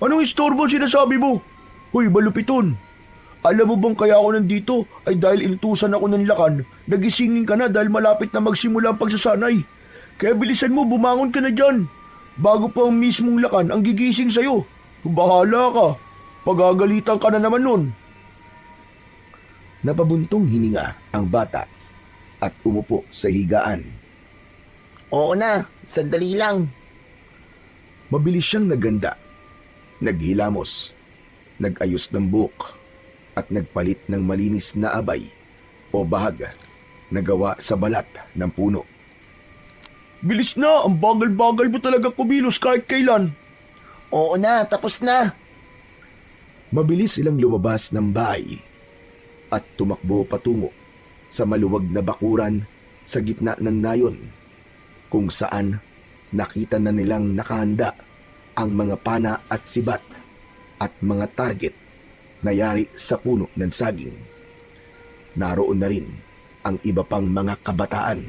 Anong istorbo sinasabi mo? Hoy, malupiton! Alam mo bang kaya ako nandito ay dahil inutusan ako ng lakan, nagisingin ka na dahil malapit na magsimula ang pagsasanay. Kaya bilisan mo, bumangon ka na dyan. Bago pa ang mismong lakan ang gigising sa'yo. Bahala ka. Pagagalitan ka na naman nun. Napabuntong hininga ang bata at umupo sa higaan. Oo na, sandali lang. Mabilis siyang naganda, naghilamos, nag-ayos ng buhok at nagpalit ng malinis na abay o bahag na gawa sa balat ng puno. Bilis na, ang bagal-bagal mo talaga kumilos kahit kailan. Oo na, tapos na. Mabilis silang lumabas ng bahay at tumakbo patungo sa maluwag na bakuran sa gitna ng nayon, kung saan nakita na nilang nakahanda ang mga pana at sibat at mga target na yari sa puno ng saging. Naroon na rin ang iba pang mga kabataan.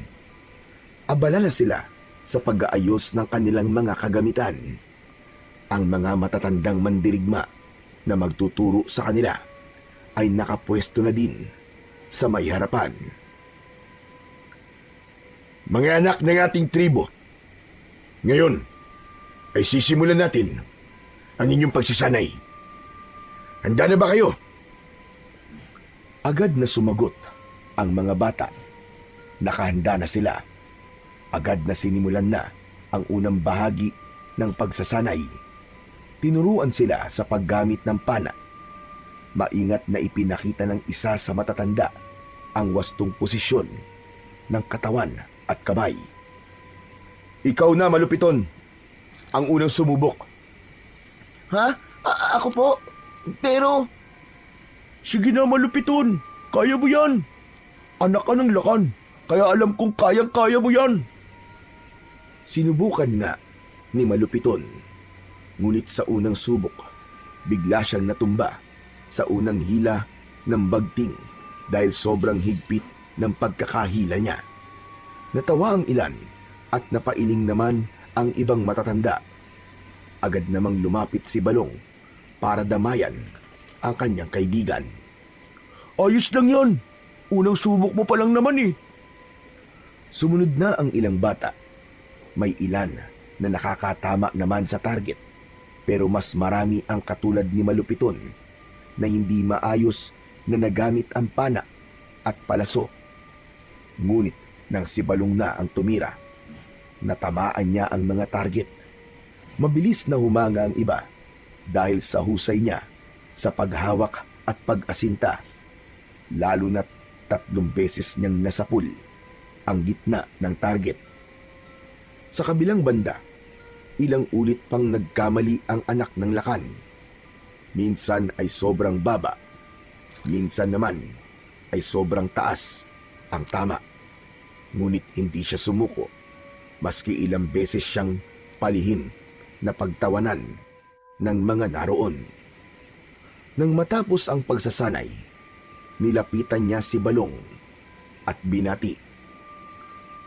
Abala na sila sa pag-aayos ng kanilang mga kagamitan. Ang mga matatandang mandirigma na magtuturo sa kanila ay nakapwesto na din sa may harapan. Mga anak ng ating tribo, Ngayon, ay sisimulan natin ang inyong pagsasanay. Handa na ba kayo? Agad na sumagot ang mga bata. Nakahanda na sila. Agad na sinimulan na ang unang bahagi ng pagsasanay. Tinuruan sila sa paggamit ng pana. Maingat na ipinakita ng isa sa matatanda ang wastong posisyon ng katawan at kamay. Ikaw na, Malupiton, ang unang sumubok. Ha? Ako po? Pero... Sige na, Malupiton. Kaya mo yan. Anak ka ng lakan, kaya alam kong kayang-kaya mo yan. Sinubukan nga ni Malupiton. Ngunit sa unang subok, bigla siyang natumba sa unang hila ng bagting dahil sobrang higpit ng pagkakahila niya. Natawa ang ilan at napailing naman ang ibang matatanda. Agad namang lumapit si Balong para damayan ang kanyang kaibigan. Ayos lang yan. Unang subok mo pa lang naman eh. Sumunod na ang ilang bata. May ilan na nakakatama naman sa target, pero mas marami ang katulad ni Malupiton na hindi maayos na nagamit ang pana at palaso. Ngunit nang si Balong na ang tumira, natamaan niya ang mga target. Mabilis na humanga ang iba dahil sa husay niya sa paghawak at pag-asinta, lalo na't 3 beses niyang nasapul ang gitna ng target. Sa kabilang banda, ilang ulit pang nagkamali ang anak ng lakan. Minsan ay sobrang baba, minsan naman ay sobrang taas ang tama. Ngunit hindi siya sumuko, maski ilang beses siyang palihim na pagtawanan ng mga naroon. Nang matapos ang pagsasanay, nilapitan niya si Balong at binati.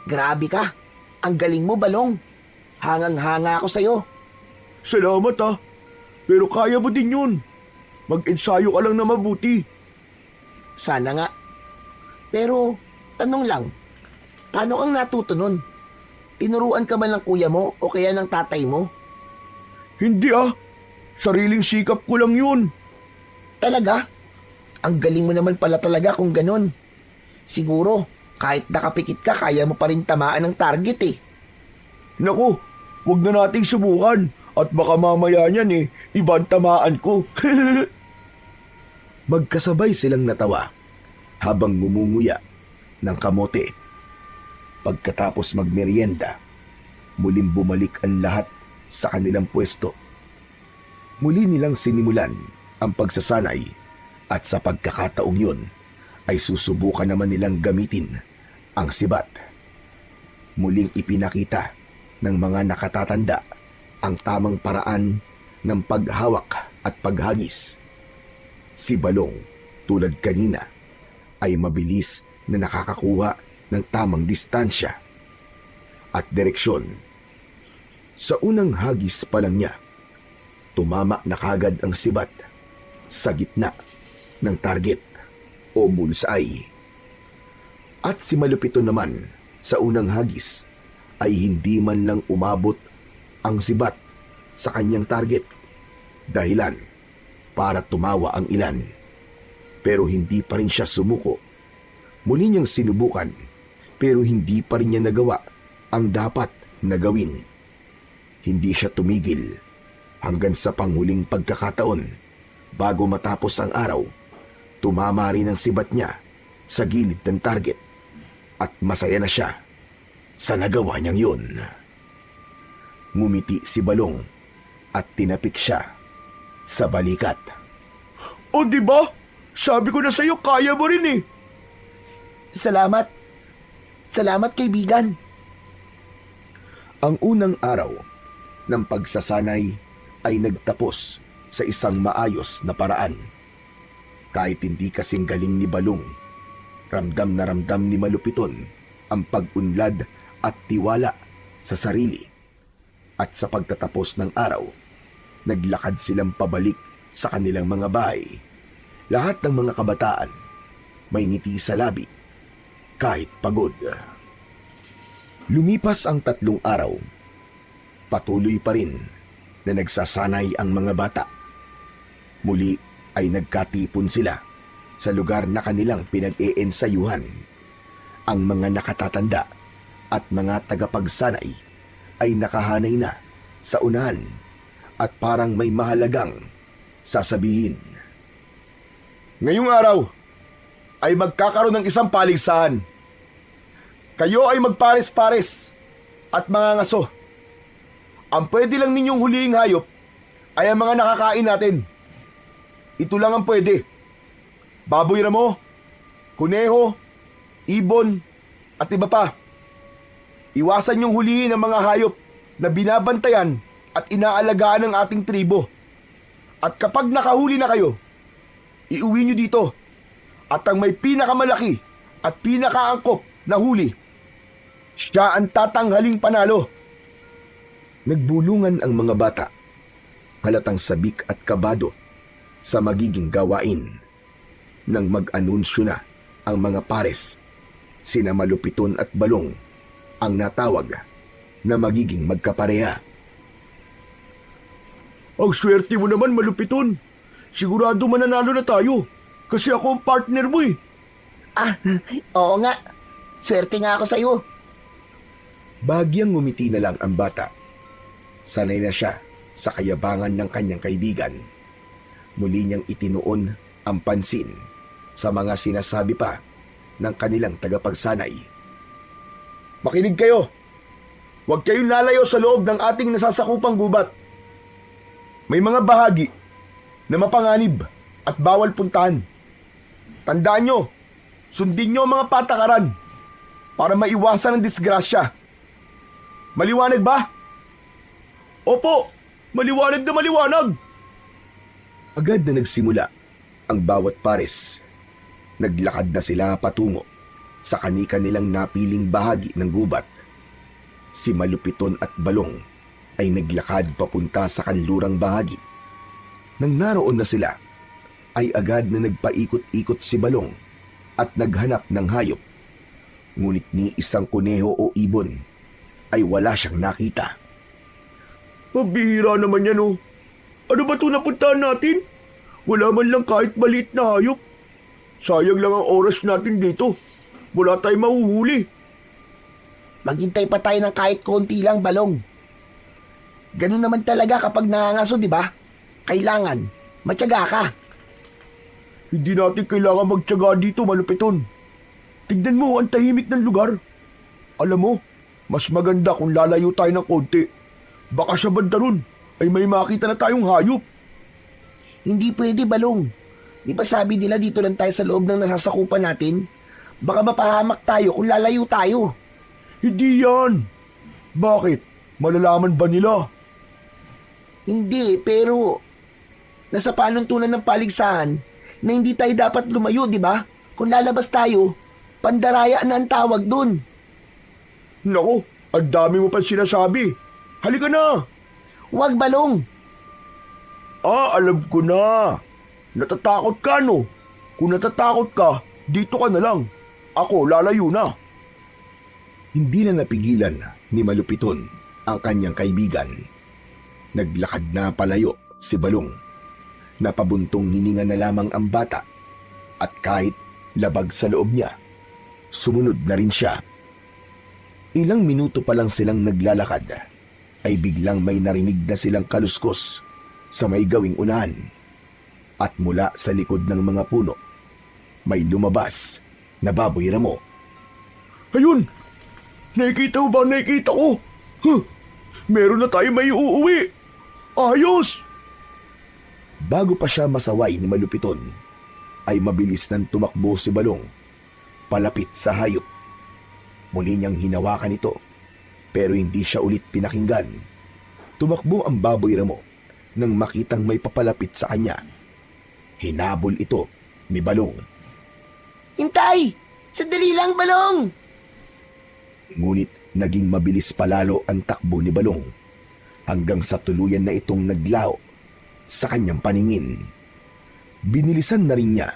Grabe ka! Ang galing mo, Balong! Hangang-hanga ako sa'yo. Salamat ah, pero kaya mo din yun. Mag-ensayo ka lang na mabuti. Sana nga. Pero, tanong lang, paano kang natuto nun? Tinuruan ka ba ng kuya mo o kaya ng tatay mo? Hindi ah, sariling sikap ko lang yun. Talaga? Ang galing mo naman pala talaga kung ganun. Siguro, kahit nakapikit ka, kaya mo pa rin tamaan ng target eh. Naku, huwag na nating subukan at baka mamaya niyan eh, ibang tamaan ko. Magkasabay silang natawa habang ngumunguya ng kamote. Pagkatapos magmerienda, muling bumalik ang lahat sa kanilang pwesto. Muli nilang sinimulan ang pagsasanay at sa pagkakataong yun ay susubukan naman nilang gamitin ang sibat. Muling ipinakita ng mga nakatatanda ang tamang paraan ng paghawak at paghagis. Si Balong, tulad kanina, ay mabilis na nakakakuha ng tamang distansya at direksyon. Sa unang hagis pa lang niya, tumama na kagad ang sibat sa gitna ng target o bullseye. At si Malupiton naman sa unang hagis ay hindi man lang umabot ang sibat sa kanyang target, dahilan para tumawa ang ilan. Pero hindi pa rin siya sumuko. Muli niyang sinubukan pero hindi pa rin niya nagawa ang dapat na gawin. Hindi siya tumigil hanggang sa panghuling pagkakataon. Bago matapos ang araw, tumama rin ang sibat niya sa gilid ng target at masaya na siya sa nagawa niyang yun. Ngumiti si Balong at tinapik siya sa balikat. O di ba? Sabi ko na sa'yo, kaya mo rin eh. Salamat. Salamat, kaibigan. Ang unang araw ng pagsasanay ay nagtapos sa isang maayos na paraan. Kahit hindi kasing galing ni Balong, ramdam na ramdam ni Malupiton ang pag-unlad at tiwala sa sarili. At sa pagtatapos ng araw, naglakad silang pabalik sa kanilang mga bahay. Lahat ng mga kabataan may ngiti sa labi, kahit pagod. Lumipas ang 3 araw patuloy pa rin na nagsasanay ang mga bata. Muli ay nagkatipon sila sa lugar na kanilang pinag-eensayuhan. Ang mga nakatatanda at mga tagapagsanay ay nakahanay na sa unahan at parang may mahalagang sasabihin. Ngayong araw ay magkakaroon ng isang paligsahan. Kayo ay magpares-pares at mga ngaso. Ang pwede lang ninyong huliing hayop ay ang mga nakakain natin. Ito lang ang pwede. Baboy ramo, kuneho, ibon, at iba pa. Iwasan niyong hulihin ang mga hayop na binabantayan at inaalagaan ng ating tribo. At kapag nakahuli na kayo, iuwi niyo dito. At ang may pinakamalaki at pinakaangkop na huli, siya ang tatanghaling panalo. Nagbulungan ang mga bata, halatang sabik at kabado sa magiging gawain. Nang mag-anunsyo na ang mga pares, sina Malupiton at Balong ang natawag na magiging magkapareha. Ang swerte mo naman, Malupiton. Sigurado mananalo na tayo kasi ako ang partner mo eh. Oo nga. Swerte nga ako sa'yo. Bahagyang ngumiti na lang ang bata. Sanay na siya sa kayabangan ng kanyang kaibigan. Muli niyang itinuon ang pansin sa mga sinasabi pa ng kanilang tagapagsanay. Makinig kayo! Huwag kayong lalayo sa loob ng ating nasasakupang gubat. May mga bahagi na mapanganib at bawal puntahan. Tandaan nyo, sundin nyo ang mga patakaran para maiwasan ang disgrasya. Maliwanag ba? Opo, maliwanag na maliwanag! Agad na nagsimula ang bawat pares. Naglakad na sila patungo sa kani-kanilang napiling bahagi ng gubat. Si Malupiton at Balong ay naglakad papunta sa kanlurang bahagi. Nang naroon na sila, ay agad na nagpaikot-ikot si Balong at naghanap ng hayop. Ngunit ni isang kuneho o ibon ay wala siyang nakita. Pabihira naman yan oh. Ano ba ito napuntahan natin? Wala man lang kahit maliit na hayop. Sayang lang ang oras natin dito. Wala tayong mahuhuli. Maghintay pa tayo ng kahit konti lang, Balong. Ganun naman talaga kapag nangangaso, di ba? Kailangan, matyaga ka. Hindi natin kailangan magtyaga dito, Malupiton. Tignan mo ang tahimik ng lugar. Alam mo, mas maganda kung lalayo tayo ng konti. Baka sa banda ron ay may makita na tayong hayop. Hindi pwede, Balong. Di ba sabi nila dito lang tayo sa loob ng nasasakupan natin? Baka mapahamak tayo kung lalayo tayo. Hindi yan. Bakit? Malalaman ba nila? Hindi, pero nasa panuntunan ng paligsahan na hindi tayo dapat lumayo, di ba? Kung lalabas tayo, pandaraya na ang tawag dun. Naku, ang dami mo pa sinasabi. Halika na. Huwag, Balong. Alam ko na. Natatakot ka, no? Kung natatakot ka, dito ka na lang. Ako, lalayo na. Hindi na napigilan ni Malupiton ang kanyang kaibigan. Naglakad na palayo si Balong. Napabuntong hininga na lamang ang bata at kahit labag sa loob niya, sumunod na rin siya. Ilang minuto pa lang silang naglalakad ay biglang may narinig na silang kaluskos sa may gawing unahan. At mula sa likod ng mga puno, may lumabas na baboy ramo. Ayun! Nakikita mo ba? Nakikita ko! Meron na tayo may uuwi! Ayos! Bago pa siya masaway ni Malupiton, ay mabilis nang tumakbo si Balong palapit sa hayop. Muli niyang hinawakan ito, pero hindi siya ulit pinakinggan. Tumakbo ang baboy ramo nang makitang may papalapit sa kanya. Hinabol ito ni Balong. Hintay! Sandali lang, Balong! Ngunit naging mabilis palalo ang takbo ni Balong hanggang sa tuluyan na itong naglao sa kanyang paningin. Binilisan na rin niya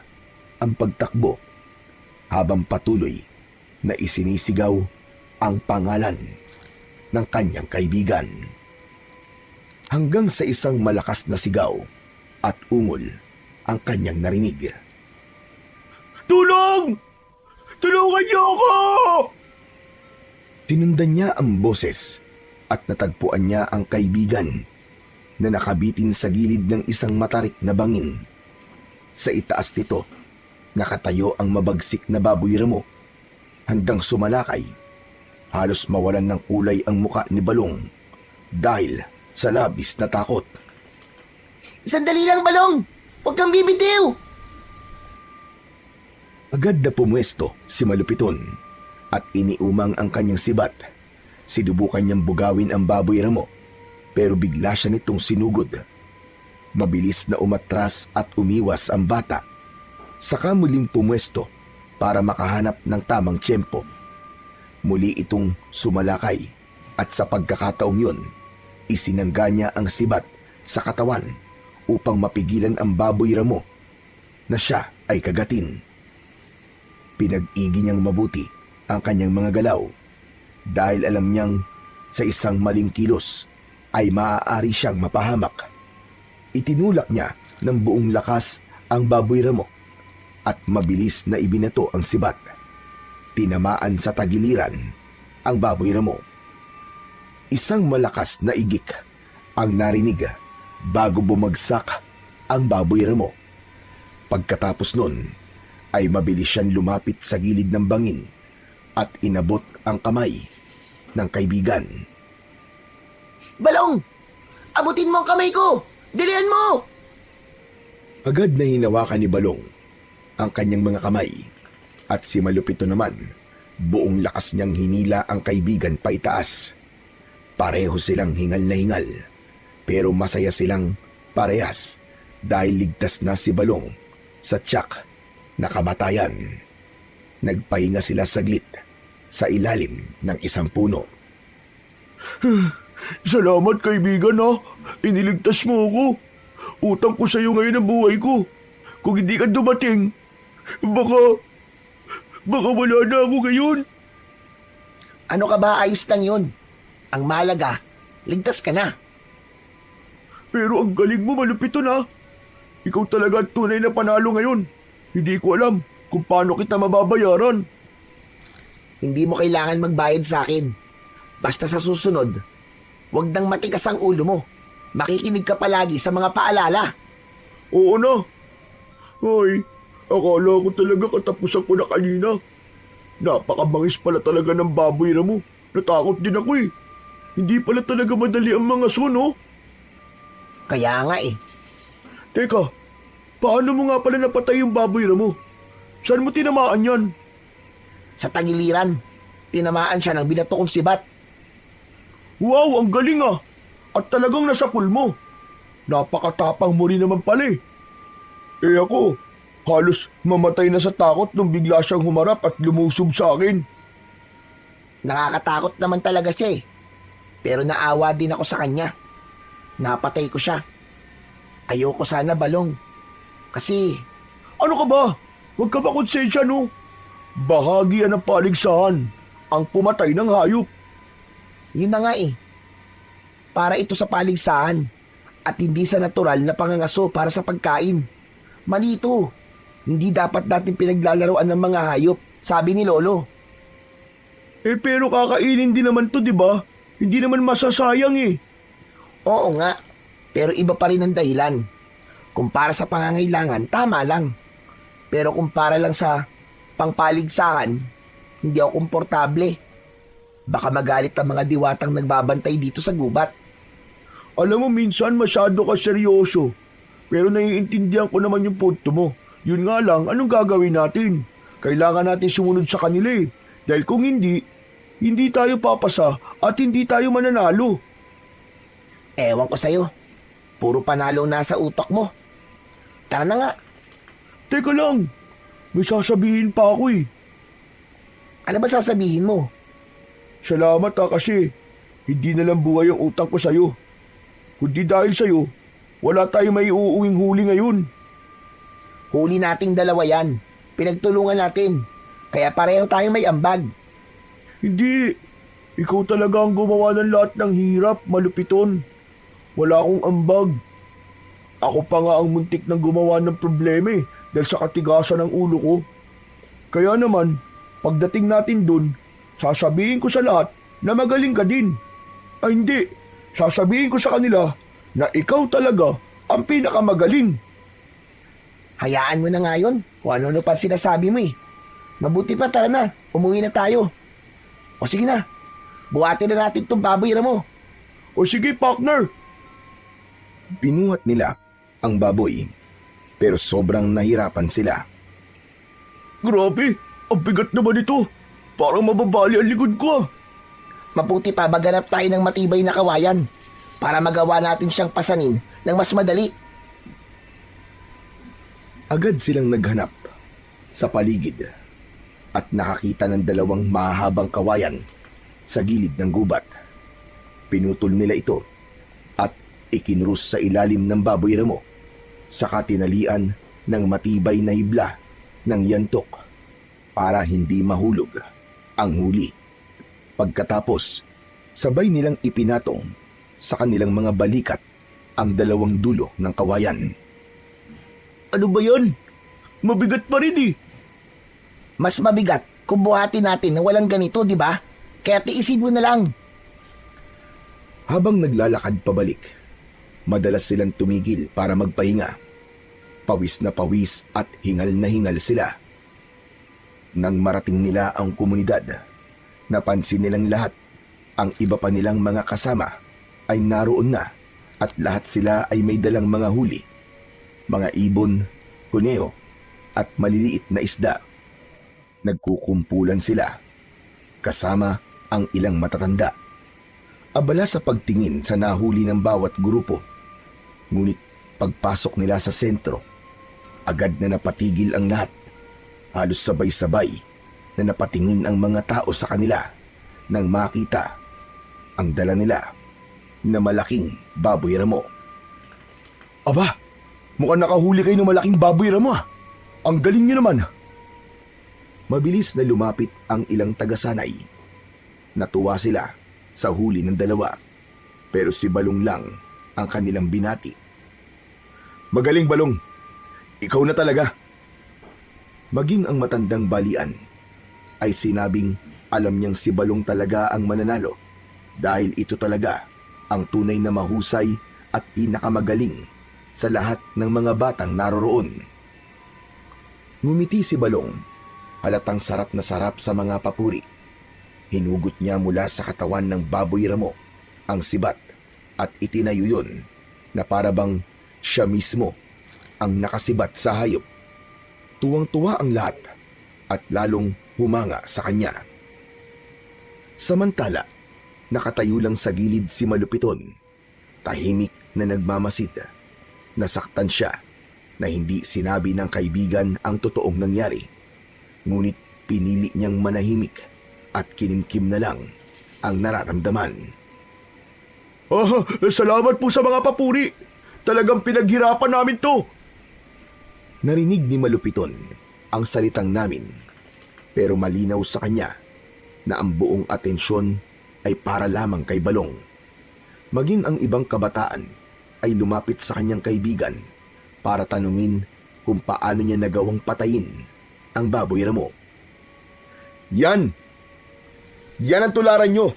ang pagtakbo habang patuloy na isinisigaw ang pangalan ng kanyang kaibigan. hanggang sa isang malakas na sigaw at ungol ang kanyang narinig. "Tulong! Tulungan niyo ako!" Sinundan niya ang boses at natagpuan niya ang kaibigan na nakabitin sa gilid ng isang matarik na bangin. Sa itaas nito, nakatayo ang mabagsik na baboy ramo. Handang sumalakay, halos mawalan ng kulay ang muka ni Balong dahil sa labis na takot. Sandali lang, Balong! Huwag kang bibitiw! Agad na pumwesto si Malupiton at iniumang ang kanyang sibat. Sinubukan niyang bugawin ang baboy ramo pero bigla siya nitong sinugod. Mabilis na umatras at umiwas ang bata. Saka muling pumwesto para makahanap ng tamang tiyempo. Muli itong sumalakay at sa pagkakataong yun, isinangga niya ang sibat sa katawan upang mapigilan ang baboy ramo na siya ay kagatin. Pinag-igi niyang mabuti ang kanyang mga galaw dahil alam niyang sa isang maling kilos ay maaari siyang mapahamak. Itinulak niya ng buong lakas ang baboy ramo at mabilis na ibinato ang sibat. Tinamaan sa tagiliran ang baboy ramo. Isang malakas na igik ang narinig bago bumagsak ang baboy ramo. Pagkatapos nun, ay mabilis siyang lumapit sa gilid ng bangin at inabot ang kamay ng kaibigan. Balong! Abutin mo ang kamay ko! Dilihan mo! Agad na hinawakan ni Balong ang kanyang mga kamay at si Malupito naman, buong lakas niyang hinila ang kaibigan paitaas. Pareho silang hingal na hingal, pero masaya silang parehas dahil ligtas na si Balong sa tiyak na kamatayan. Nagpahinga sila saglit sa ilalim ng isang puno. "Salamat kaibigan ha, iniligtas mo ako. Utang ko sa iyo ngayon ang buhay ko. Kung hindi ka dumating, baka wala na ako ngayon." Ano ka ba, ayos lang yun. Ang mahalaga, ligtas ka na. Pero ang galing mo, Malupito na. Ikaw talaga ang tunay na panalo ngayon. Hindi ko alam kung paano kita mababayaran. Hindi mo kailangan magbayad sa akin. Basta sa susunod, huwag nang matikas ang ulo mo. Makikinig ka palagi sa mga paalala. Oo na. Ay, akala ko talaga katapusan ko na kanina. Napakabangis pala talaga ng baboy ramo. Natakot din ako eh. Hindi pala talaga madali ang mga suno. Kaya nga eh. Teka, paano mo nga pala napatay yung baboy ramo? Saan mo tinamaan yan? Sa tagiliran, tinamaan siya ng binato kong sibat. Wow, ang galing ah! At talagang nasapul mo. Napakatapang mo rin naman pala eh. Ako, halos mamatay na sa takot nung bigla siyang humarap at lumusob sa akin. Nakakatakot naman talaga siya eh. Pero naawa din ako sa kanya. Napatay ko siya. Ayoko sana, Balong. Kasi... Ano ka ba? Huwag ka ba konsensya no? Bahagi yan ng paligsahan. Ang pumatay ng hayop. Yun na nga eh. Para ito sa paligsahan. At hindi sa natural na pangangaso para sa pagkain. Mali ito. Hindi dapat natin pinaglalaroan ng mga hayop. Sabi ni Lolo. Pero kakainin din naman to, di ba? Hindi naman masasayang eh. Oo nga. Pero iba pa rin ang dahilan. Kung para sa pangangailangan, tama lang. Pero kung para lang sa pangpaligsahan, hindi ako komportable. Baka magalit ang mga diwatang nagbabantay dito sa gubat. Alam mo, minsan masyado ka seryoso. Pero naiintindihan ko naman yung punto mo. Yun nga lang, anong gagawin natin? Kailangan natin sumunod sa kanila eh. Dahil kung hindi tayo papasa at hindi tayo mananalo. Ewan ko sa'yo. Puro panalo nasa utak mo. Tara na nga. Teka lang, may sasabihin pa ako eh. Ano ba sasabihin mo? Salamat ha kasi hindi na lang buhay ang utang ko sa'yo. Kundi dahil sa'yo, wala tayong may uuwing huli ngayon. Huli nating dalawa yan. Pinagtulungan natin. Kaya pareho tayong may ambag. Hindi. Ikaw talaga ang gumawa ng lahat ng hirap, Malupiton. Wala akong ambag. Ako pa nga ang muntik ng gumawa ng problema dahil sa katigasan ng ulo ko. Kaya naman, pagdating natin dun, sasabihin ko sa lahat na magaling ka din. Ay hindi, sasabihin ko sa kanila na ikaw talaga ang pinakamagaling. Hayaan mo na nga yun kung ano-ano pa sinasabi mo eh. Mabuti pa, tara na, umuwi na tayo. O sige na, buhatin na natin itong baboy mo. O sige, partner. Binuhat nila ang baboy, pero sobrang nahirapan sila. Grabe, ang bigat naman ito. Parang mababali ang likod ko. Mabuti pa maghanap tayo ng matibay na kawayan para magawa natin siyang pasanin ng mas madali. Agad silang naghanap sa paligid at nakakita ng dalawang mahabang kawayan sa gilid ng gubat. Pinutol nila ito at ikinrus sa ilalim ng baboy ramo sa katinalian ng matibay na hibla ng yantok para hindi mahulog ang huli. Pagkatapos, sabay nilang ipinatong sa kanilang mga balikat ang dalawang dulo ng kawayan. Ano ba yan? Mabigat pa rin eh. Mas mabigat kung buhatin natin na walang ganito, di ba? Kaya tiisin mo na lang. Habang naglalakad pabalik, madalas silang tumigil para magpahinga. Pawis na pawis at hingal na hingal sila. Nang marating nila ang komunidad, napansin nilang lahat ang iba pa nilang mga kasama ay naroon na at lahat sila ay may dalang mga huli, mga ibon, kuneo at maliliit na isda. Nagkukumpulan sila, kasama ang ilang matatanda. Abala sa pagtingin sa nahuli ng bawat grupo. Ngunit pagpasok nila sa sentro, agad na napatigil ang lahat. Halos sabay-sabay na napatingin ang mga tao sa kanila nang makita ang dala nila na malaking baboy ramo. Aba, mukhang nakahuli kayo ng malaking baboy ramo ah. Ang galing niyo naman. Mabilis na lumapit ang ilang tagasanay. Natuwa sila sa huli ng dalawa, pero si Balong lang ang kanilang binati. Magaling, Balong. Ikaw na talaga. Maging ang matandang balian ay sinabing alam niyang si Balong talaga ang mananalo dahil ito talaga ang tunay na mahusay at pinakamagaling sa lahat ng mga batang naroroon. Ngumiti si Balong, halatang sarap na sarap sa mga papuri. Hinugot niya mula sa katawan ng baboy ramo ang sibat at itinayo yun na parabang siya mismo ang nakasibat sa hayop. Tuwang-tuwa ang lahat at lalong humanga sa kanya. Samantala, nakatayo lang sa gilid si Malupiton, tahimik na nagmamasid. Nasaktan siya na hindi sinabi ng kaibigan ang totoong nangyari. Ngunit pinili niyang manahimik at kinimkim na lang ang nararamdaman. Salamat po sa mga papuri. Talagang pinaghirapan namin to. Narinig ni Malupiton ang salitang namin, pero malinaw sa kanya na ang buong atensyon ay para lamang kay Balong. Maging ang ibang kabataan ay lumapit sa kanyang kaibigan para tanungin kung paano niya nagawang patayin ang baboy ramo. Yan ang tularan nyo.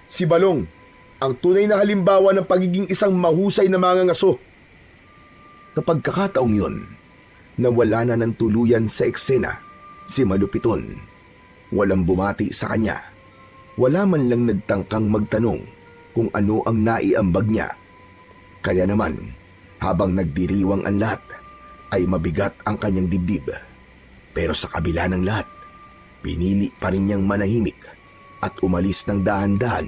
Si Balong, ang tunay na halimbawa ng pagiging isang mahusay na mangangaso. Kapag kakataong yon, nawala na ng tuluyan sa eksena si Malupiton. Walang bumati sa kanya. Wala man lang nagtangkang magtanong kung ano ang naiambag niya. Kaya naman, habang nagdiriwang ang lahat, ay mabigat ang kanyang dibdib. Pero sa kabila ng lahat, pinili pa rin niyang manahimik at umalis ng dahan-dahan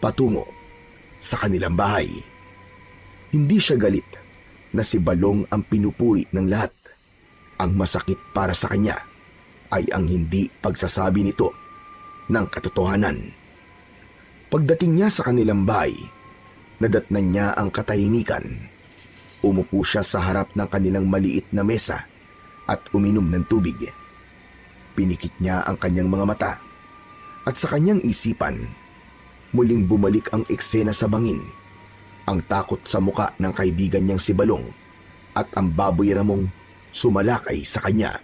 patungo sa kanilang bahay. Hindi siya galit na si Balong ang pinupuri ng lahat. Ang masakit para sa kanya ay ang hindi pagsasabi nito ng katotohanan. Pagdating niya sa kanilang bahay, nadatnan niya ang katahimikan. Umupo siya sa harap ng kanilang maliit na mesa at uminom ng tubig. Pinikit niya ang kanyang mga mata at sa kanyang isipan, muling bumalik ang eksena sa bangin ang takot sa muka ng kaibigan niyang si Balong at ang baboy ramong sumalakay sa kanya.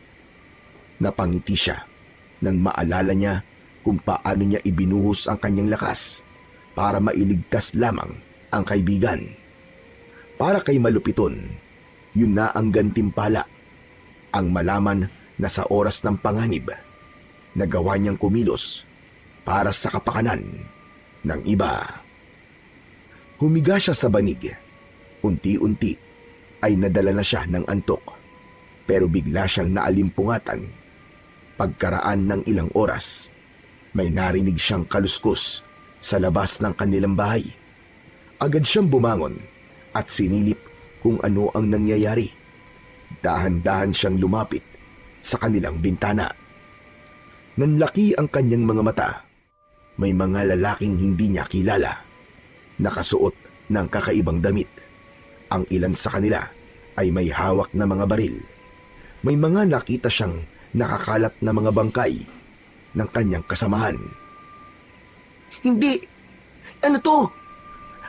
Napangiti siya nang maalala niya kung paano niya ibinuhos ang kanyang lakas para mailigtas lamang ang kaibigan. Para kay Malupiton, yun na ang gantimpala, ang malaman na sa oras ng panganib, nagawa niyang kumilos para sa kapakanan ng iba. Humiga siya sa banig. Unti-unti ay nadala na siya ng antok, pero bigla siyang naalimpungatan. Pagkaraan ng ilang oras, may narinig siyang kaluskos sa labas ng kanilang bahay. Agad siyang bumangon at sinilip kung ano ang nangyayari. Dahan-dahan siyang lumapit sa kanilang bintana. Nanlaki ang kanyang mga mata. May mga lalaking hindi niya kilala, nakasuot ng kakaibang damit. Ang ilan sa kanila ay may hawak na mga baril. May mga nakita siyang nakakalat na mga bangkay ng kanyang kasamahan. Hindi! Ano to?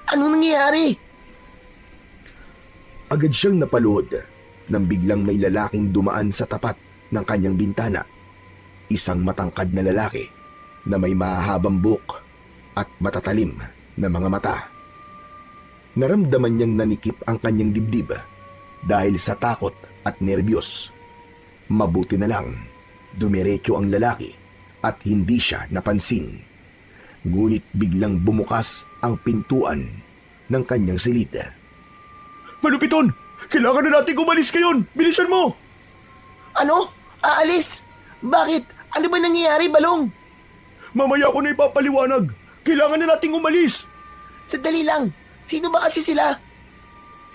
Ano nangyayari? Agad siyang napaluhod nang biglang may lalaking dumaan sa tapat ng kanyang bintana. Isang matangkad na lalaki na may mahahabang buhok at matatalim na mga mata. Naramdaman niyang nanikip ang kanyang dibdib dahil sa takot at nerbiyos. Mabuti na lang, dumiretso ang lalaki at hindi siya napansin. Ngunit biglang bumukas ang pintuan ng kanyang silid. Malupiton! Kailangan na natin umalis ngayon! Bilisan mo! Ano? Aalis? Bakit? Ano ba nangyayari, Balong? Mamaya ko na ipapaliwanag. Kailangan na nating umalis. Sandali lang. Sino ba kasi sila?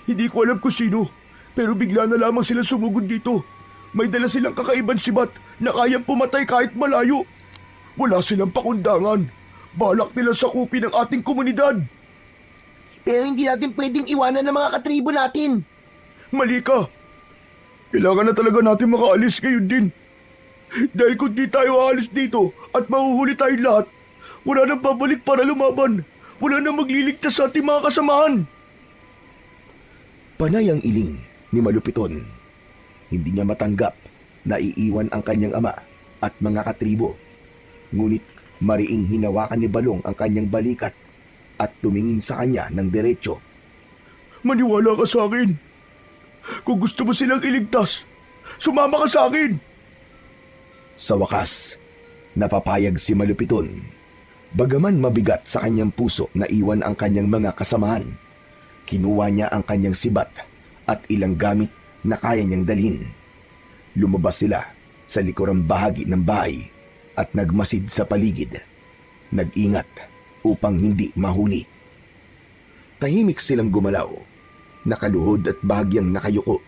Hindi ko alam kung sino, pero bigla na lamang sila sumugod dito. May dala silang kakaibang sibat na kayang pumatay kahit malayo. Wala silang pakundangan. Balak nila sakupin ang ating komunidad. Pero hindi natin pwedeng iwanan ng mga katribo natin. Mali ka. Kailangan na talaga natin makaalis ngayon din. Dahil kung di tayo aalis dito at mahuhuli tayong lahat, wala nang babalik para lumaban. Wala nang magliligtas sa ating mga kasamahan. Panay ang iling ni Malupiton. Hindi niya matanggap na iiwan ang kanyang ama at mga katribo. Ngunit mariing hinawakan ni Balong ang kanyang balikat at tumingin sa kanya ng diretso. Maniwala ka sa akin. Kung gusto mo silang iligtas, sumama ka sa akin. Sa wakas, napapayag si Malupiton. Bagaman mabigat sa kanyang puso na iwan ang kanyang mga kasamahan, kinuha niya ang kanyang sibat at ilang gamit na kaya niyang dalhin. Lumabas sila sa likurang bahagi ng bahay at nagmasid sa paligid. Nag-ingat upang hindi mahuli. Tahimik silang gumalaw, nakaluhod at bahagyang nakayuko.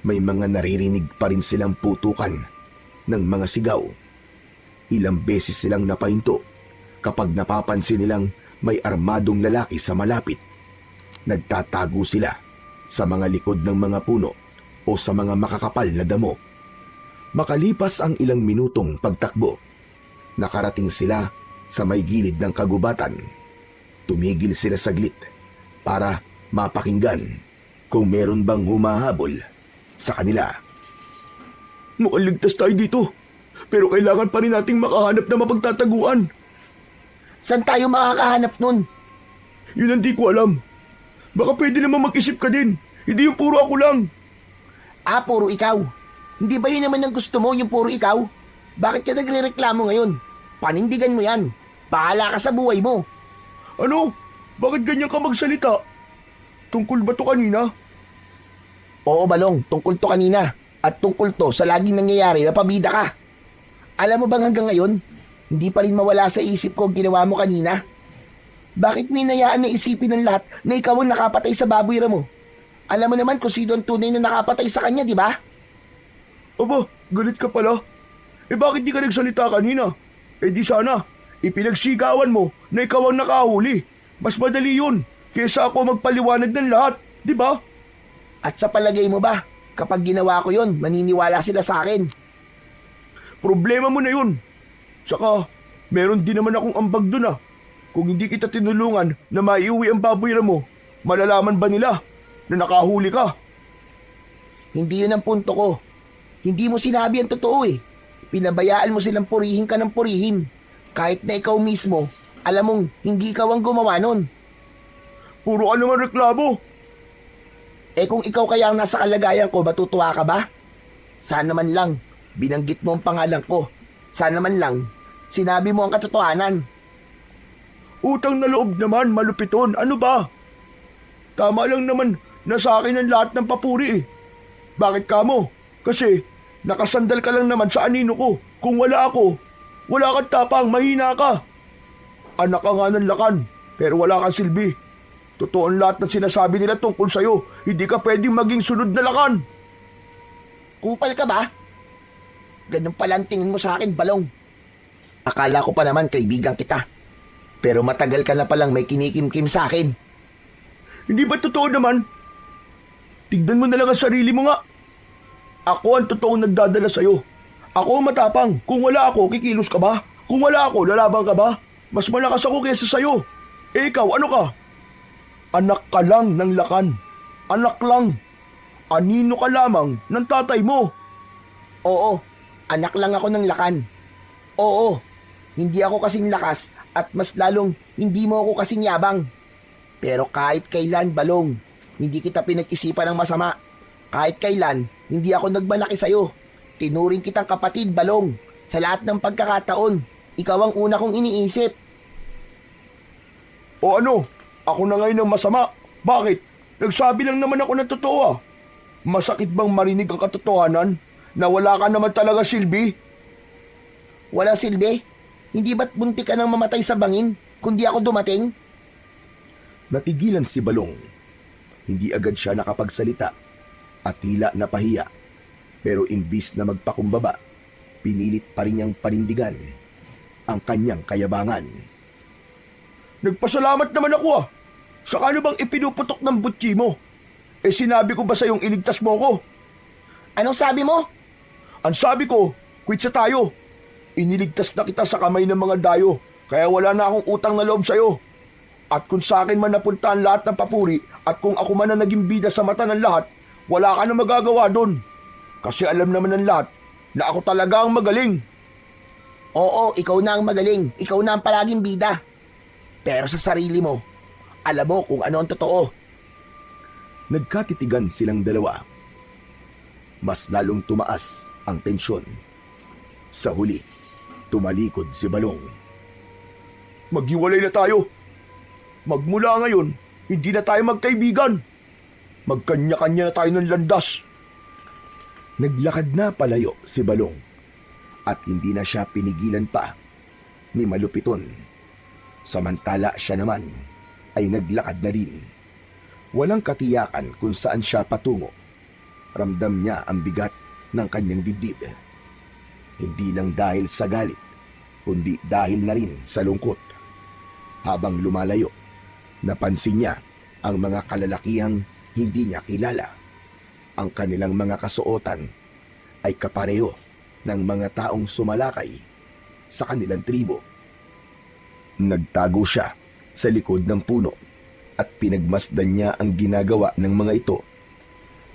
May mga naririnig pa rin silang putukan ng mga sigaw. Ilang beses silang napahinto kapag napapansin nilang may armadong lalaki sa malapit. Nagtatago sila sa mga likod ng mga puno o sa mga makakapal na damo. Makalipas ang ilang minutong pagtakbo, nakarating sila sa may gilid ng kagubatan. Tumigil sila saglit para mapakinggan kung meron bang humahabol sa kanila. Mukhang ligtas tayo dito, pero kailangan pa rin nating makahanap na mapagtataguan. Saan tayo makakahanap nun? Yun ang di ko alam. Baka pwede naman mag-isip ka din. Hindi yung puro ako lang. Ah, puro ikaw. Hindi ba yun naman ang gusto mo, yung puro ikaw? Bakit ka nagre-reklamo ngayon? Panindigan mo yan. Bahala ka sa buhay mo. Ano? Bakit ganyan ka magsalita? Tungkol ba to kanina? Oo, Balong. Tungkol to kanina. At tungkol to sa laging nangyayari na pabida ka. Alam mo bang hanggang ngayon, hindi pa rin mawala sa isip ko ang ginawa mo kanina? Bakit mo hinayaan na isipin ng lahat na ikaw ang nakapatay sa baboy mo? Alam mo naman kung sino ang tunay na nakapatay sa kanya, di ba? Aba, galit ka pala. Bakit di ka nagsalita kanina? Di sana, ipinagsigawan mo na ikaw ang nakahuli. Mas madali yun, kaysa ako magpaliwanag ng lahat, di ba? At sa palagay mo ba, kapag ginawa ko yun, maniniwala sila sa akin? Problema mo na yun. Saka, meron din naman akong ambag dun ah. Kung hindi kita tinulungan na maiuwi ang baboy mo, Malalaman ba nila na nakahuli ka? Hindi yun ang punto ko. Hindi mo sinabi ang totoo eh. Pinabayaan mo silang purihin ka ng purihin. Kahit na ikaw mismo, alam mong hindi ikaw ang gumawa nun. Puro ka naman reklamo. Eh kung ikaw kaya ang nasa kalagayan ko, matutuwa ka ba? Sana man lang, binanggit mo ang pangalan ko. Sana man lang, sinabi mo ang katotohanan. Utang na loob naman, malupiton. Ano ba? Tama lang naman na sa akin ang lahat ng papuri eh. Bakit ka mo? Kasi nakasandal ka lang naman sa anino ko. Kung wala ako, wala kang tapang, mahina ka. Anak ka nga ng lakan, pero wala kang silbi. Totoo ang lahat ng sinasabi nila tungkol sa'yo. Hindi ka pwedeng maging sunod na lakan. Kupal ka ba? Ganun pala ang tingin mo sa akin, Balong. Akala ko pa naman kaibigan kita. Pero matagal ka na palang may kinikim-kim sa akin. Hindi ba totoo naman? Tignan mo na lang ang sarili mo nga. Ako ang totoong nagdadala sa'yo. Ako ang matapang. Kung wala ako, kikilos ka ba? Kung wala ako, lalabang ka ba? Mas malakas ako kaysa sa'yo. Eh ikaw, ano ka? Anak ka lang ng lakan. Anak lang. Anino ka lamang ng tatay mo. Oo, anak lang ako ng lakan. Oo, hindi ako kasing lakas at mas lalong hindi mo ako kasing yabang. Pero kahit kailan, Balong, hindi kita pinag-isipan ng masama. Kahit kailan, hindi ako nagmalaki sa'yo. Tinuring kitang kapatid, Balong. Sa lahat ng pagkakataon, ikaw ang una kong iniisip. O ano? Ako na ngayon ang masama. Bakit? Nagsabi lang naman ako ng totoo ah. Masakit bang marinig ang katotohanan na wala ka naman talaga silbi? Wala silbi? Hindi ba't buntik ka nang mamatay sa bangin kung di ako dumating? Natigilan si Balong. Hindi agad siya nakapagsalita at tila napahiya. Pero imbis na magpakumbaba, pinilit pa rin niyang panindigan ang kanyang kayabangan. Nagpasalamat naman ako ah. Saka ano bang ipinuputok ng butchi mo? Eh sinabi ko ba sa iyong iligtas mo ko? Anong sabi mo? Ang sabi ko, quit sa tayo. Iniligtas na kita sa kamay ng mga dayo, kaya wala na akong utang na loob sa'yo. At kung sa akin man napunta ang lahat ng papuri, at kung ako man ang naging bida sa mata ng lahat, wala ka na magagawa doon. Kasi alam naman ng lahat na ako talaga ang magaling. Oo, ikaw na ang magaling. Ikaw na ang palaging bida. Pero sa sarili mo, alam mo kung ano ang totoo. Nagkatitigan silang dalawa. Mas lalong tumaas ang tensyon. Sa huli, tumalikod si Balong. Maghiwalay na tayo. Magmula ngayon, hindi na tayo magkaibigan. Magkanya-kanya na tayo ng landas. Naglakad na palayo si Balong at hindi na siya pinigilan pa ni Malupiton. Samantala siya naman ay naglakad na rin. Walang katiyakan kung saan siya patungo. Ramdam niya ang bigat ng kanyang dibdib. Hindi lang dahil sa galit, kundi dahil na rin sa lungkot. Habang lumalayo, napansin niya ang mga kalalakihang hindi niya kilala. Ang kanilang mga kasuotan ay kapareho ng mga taong sumalakay sa kanilang tribo. Nagtago siya sa likod ng puno at pinagmasdan niya ang ginagawa ng mga ito.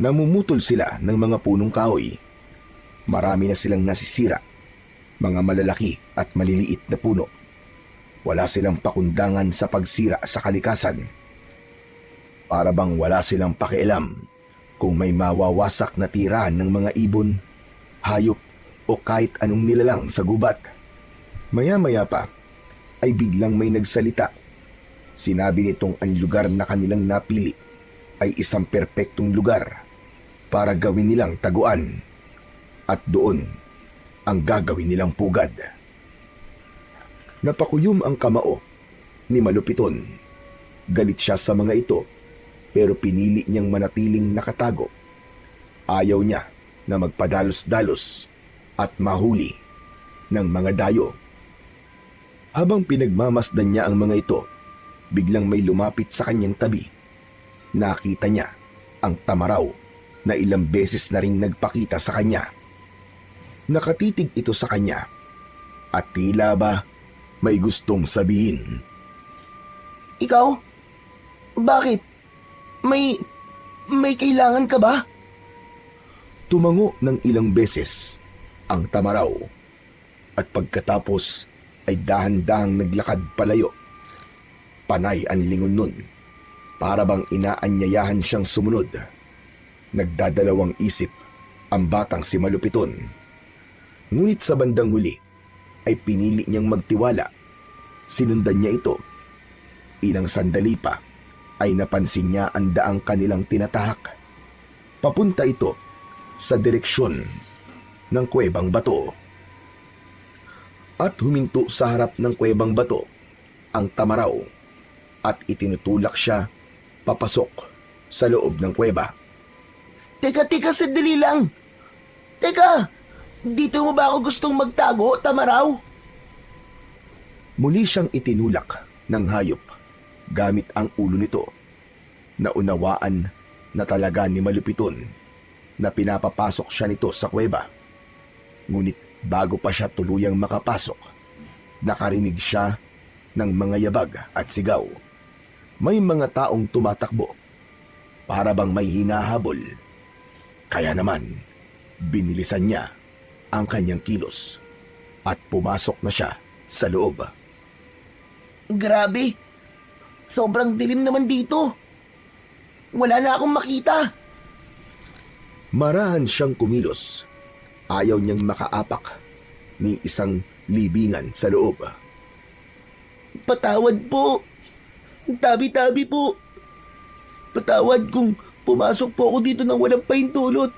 Namumutol sila ng mga punong kahoy. Marami na silang nasisira, mga malalaki at maliliit na puno. Wala silang pakundangan sa pagsira sa kalikasan. Para bang wala silang pakialam kung may mawawasak na tirahan ng mga ibon, hayop o kahit anong nilalang sa gubat. Maya-maya pa ay biglang may nagsalita. Sinabi nitong ang lugar na kanilang napili ay isang perpektong lugar para gawin nilang taguan at doon ang gagawin nilang pugad. Napakuyom ang kamao ni Malupiton. Galit siya sa mga ito pero pinili niyang manatiling nakatago. Ayaw niya na magpadalos-dalos at mahuli ng mga dayo. Habang pinagmamasdan niya ang mga ito, biglang may lumapit sa kanyang tabi. Nakita niya ang tamaraw na ilang beses na ring nagpakita sa kanya. Nakatitig ito sa kanya at tila ba may gustong sabihin. Ikaw? Bakit? May... may kailangan ka ba? Tumango ng ilang beses ang Tamaraw at pagkatapos ay dahan-dahang naglakad palayo. Panay ang lingon nun, para bang inaanyayahan siyang sumunod. Nagdadalawang isip ang batang si Malupiton. Ngunit sa bandang huli ay pinili niyang magtiwala. Sinundan niya ito. Ilang sandali pa ay napansin niya ang daang kanilang tinatahak. Papunta ito sa direksyon ng Kuwebang Bato. At huminto sa harap ng Kuwebang Bato ang Tamaraw at itinutulak siya papasok sa loob ng kuweba. Teka, sandali lang. Teka, dito mo ba ako gustong magtago, Tamaraw? Muli siyang itinulak ng hayop gamit ang ulo nito. Naunawaan na talaga ni Malupiton na pinapapasok siya nito sa kuweba. Ngunit bago pa siya tuluyang makapasok, nakarinig siya ng mga yabag at sigaw. May mga taong tumatakbo, para bang may hinahabol. Kaya naman, binilisan niya ang kanyang kilos at pumasok na siya sa loob. Grabe, sobrang dilim naman dito. Wala na akong makita. Marahan siyang kumilos. Ayaw niyang makaapak ni isang libingan sa loob. Patawad po. Tabi-tabi po. Patawad kung pumasok po ako dito nang walang pahintulot.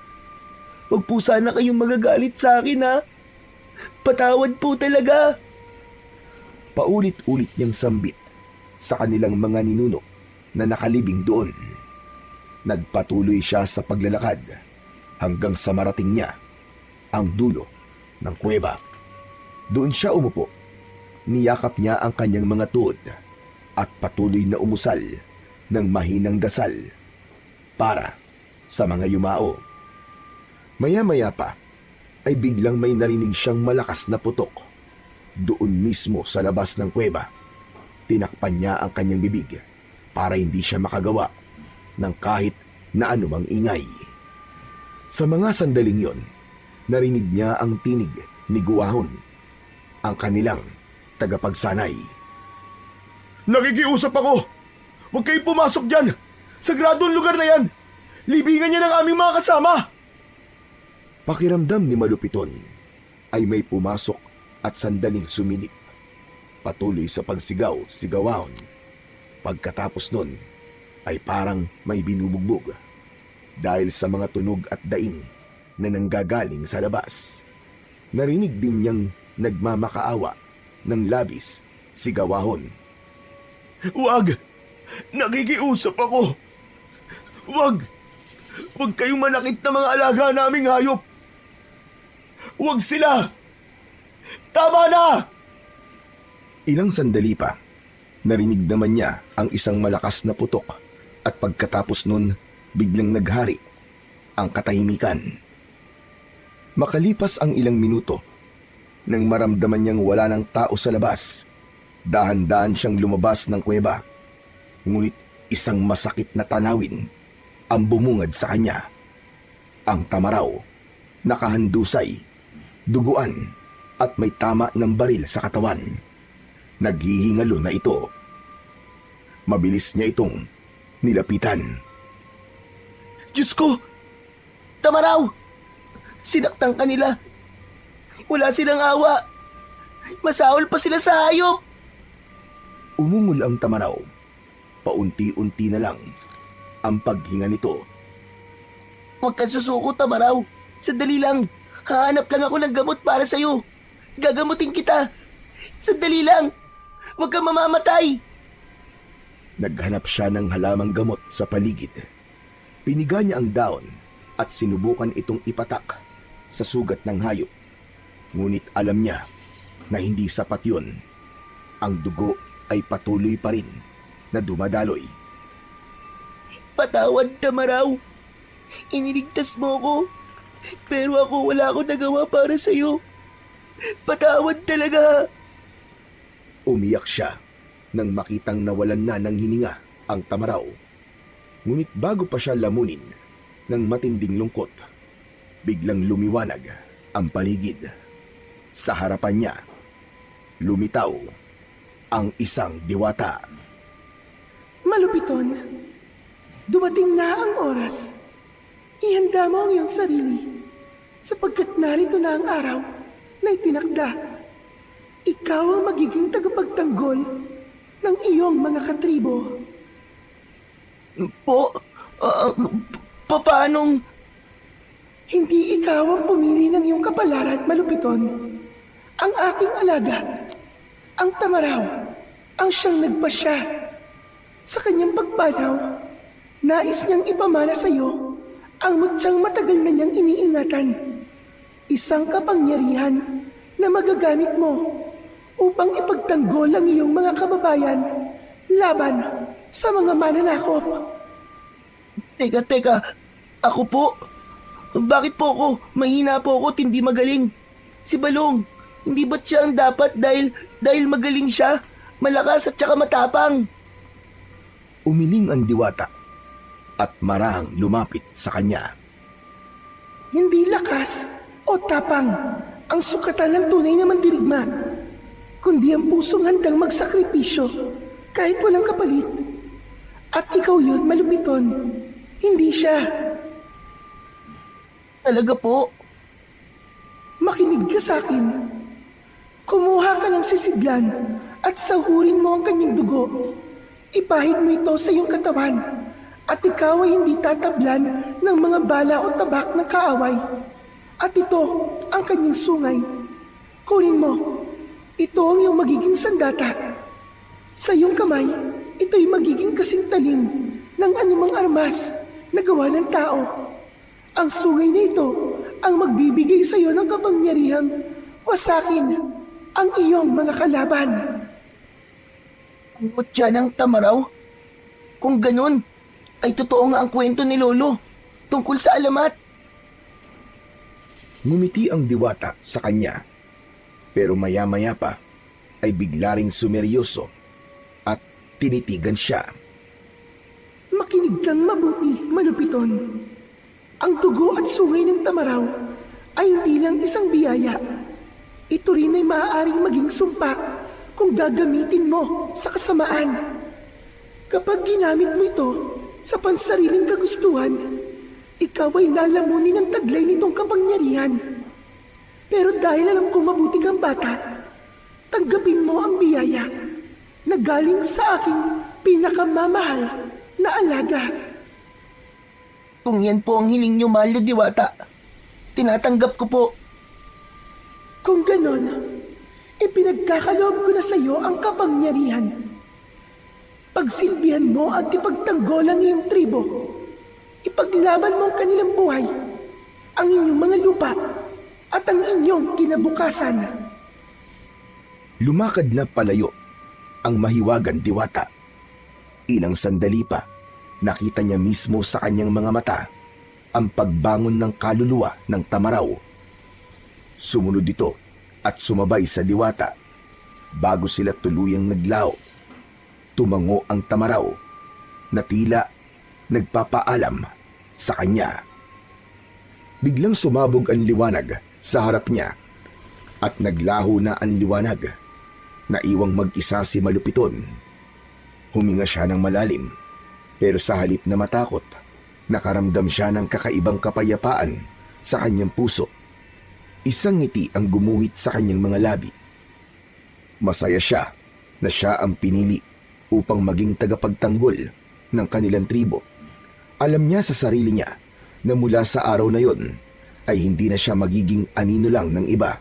Huwag po sana kayong magagalit sa akin, ha? Patawad po talaga. Paulit-ulit niyang sambit sa kanilang mga ninuno na nakalibing doon. Nagpatuloy siya sa paglalakad hanggang sa marating niya ang dulo ng kuweba. Doon siya umupo. Niyakap niya ang kanyang mga tuhod at patuloy na umusal ng mahinang dasal para sa mga yumao. Maya-maya pa ay biglang may narinig siyang malakas na putok. Doon mismo sa labas ng kuweba, tinakpan niya ang kanyang bibig para hindi siya makagawa ng kahit na anumang ingay. Sa mga sandaling yon, narinig niya ang tinig ni Guahon, ang kanilang tagapagsanay. Nakikiusap ako! Huwag kayong pumasok dyan! Sagradong lugar na yan! Libingan niya ng aming mga kasama! Pakiramdam ni Malupiton ay may pumasok at sandaling sumilip. Patuloy sa pagsigaw-sigawahon. Pagkatapos nun ay parang may binubugbog dahil sa mga tunog at daing na nanggagaling sa labas. Narinig din niyang nagmamakaawa ng labis si Gawahon. Huwag! Nakikiusap ako! Huwag! Huwag kayong manakit na mga alaga naming hayop! Huwag sila! Tama na! Ilang sandali pa, narinig naman niya ang isang malakas na putok at pagkatapos nun, biglang naghari ang katahimikan. Makalipas ang ilang minuto, nang maramdaman niyang wala ng tao sa labas, dahan-dahan siyang lumabas ng kuweba. Ngunit isang masakit na tanawin ang bumungad sa kanya. Ang Tamaraw, nakahandusay, duguan at may tama ng baril sa katawan. Naghihingalo na ito. Mabilis niya itong nilapitan. Diyos ko! Tamaraw! Sinaktan ka nila. Wala silang awa. Masahol pa sila sa hayop. Umungol ang Tamaraw. Paunti-unti na lang ang paghinga nito. Huwag kang susuko, Tamaraw. Sandali lang. Hahanap lang ako ng gamot para sa'yo. Gagamutin kita. Sandali lang. Huwag kang mamamatay. Naghanap siya ng halamang gamot sa paligid. Piniga niya ang daon at sinubukan itong ipatak sa sugat ng hayop. Ngunit alam niya na hindi sapat yun. Ang dugo ay patuloy pa rin na dumadaloy. Patawad, Tamaraw. Iniligtas mo ko. Pero ako wala akong nagawa para sa'yo. Patawad talaga. Umiyak siya nang makitang nawalan na ng hininga ang Tamaraw. Ngunit bago pa siya lamunin ng matinding lungkot, biglang lumiwanag ang paligid. Sa harapan niya, lumitaw ang isang diwata. Malupiton, dumating na ang oras. Ihanda mo ang iyong sarili, sapagkat narito na ang araw na itinakda. Ikaw ang magiging tagapagtanggol ng iyong mga katribo. Paanong... Hindi ikaw ang pumili ng iyong kapalaran, Malupiton. Ang aking alaga, ang Tamaraw, ang siyang nagpasya. Sa kanyang pagpanaw, nais niyang ipamana sa iyo ang mutyang matagal na niyang iniingatan. Isang kapangyarihan na magagamit mo upang ipagtanggol ang iyong mga kababayan laban sa mga mananakop. Teka, ako po? Bakit po ako? Mahina po ako at hindi magaling. Si Balong, hindi ba't siya ang dapat dahil magaling siya, malakas at saka matapang? Umiling ang diwata at marahang lumapit sa kanya. Hindi lakas o tapang ang sukatan ng tunay na mandirigma, kundi ang pusong handang magsakripisyo kahit walang kapalit. At ikaw yun, Malupiton, hindi siya. Talaga po? Makinig ka sa akin. Kumuha ka ng sisidlan at sahurin mo ang kanyang dugo. Ipahid mo ito sa iyong katawan at ikaw ay hindi tatablan ng mga bala o tabak ng kaaway. At ito ang kanyang sungay. Kunin mo. Ito ang iyong magiging sandata. Sa iyong kamay, ito'y magiging kasintalim ng anumang armas na gawa ng tao. Ang sungay na ito ang magbibigay sa iyo ng kapangyarihang wasakin ang iyong mga kalaban. Ang mutya ng Tamaraw? Kung ganun, ay totoo nga ang kwento ni Lolo tungkol sa alamat. Ngumiti ang diwata sa kanya, pero maya-maya pa ay bigla ring sumeryoso at tinitigan siya. Makinig kang mabuti, Malupiton. Ang dugo at sungay ng Tamaraw ay hindi lang isang biyaya. Ito rin ay maaaring maging sumpa kung gagamitin mo sa kasamaan. Kapag ginamit mo ito sa pansariling kagustuhan, ikaw ay lalamunin ng taglay nitong kapangyarihan. Pero dahil alam kong mabuti kang bata, tanggapin mo ang biyaya na galing sa aking pinakamamahal na alaga. Kung yan po ang hiling niyo, mahal na diwata, tinatanggap ko po. Kung ganon, ipinagkakaloob ko na sa iyo ang kapangyarihan. Pagsilbihan mo at ipagtanggol ang iyong tribo. Ipaglaban mo ang kanilang buhay, ang inyong mga lupa, at ang inyong kinabukasan. Lumakad na palayo ang mahiwagan diwata. Ilang sandali pa, nakita niya mismo sa kanyang mga mata ang pagbangon ng kaluluwa ng Tamaraw. Sumunod ito at sumabay sa diwata. Bago sila tuluyang naglaho, tumango ang Tamaraw na tila nagpapaalam sa kanya. Biglang sumabog ang liwanag sa harap niya at naglaho na ang liwanag. Naiwang mag-isa si Malupiton. Huminga siya ng malalim, pero sa halip na matakot, nakaramdam siya ng kakaibang kapayapaan sa kanyang puso. Isang ngiti ang gumuhit sa kanyang mga labi. Masaya siya na siya ang pinili upang maging tagapagtanggol ng kanilang tribo. Alam niya sa sarili niya na mula sa araw na yon ay hindi na siya magiging anino lang ng iba.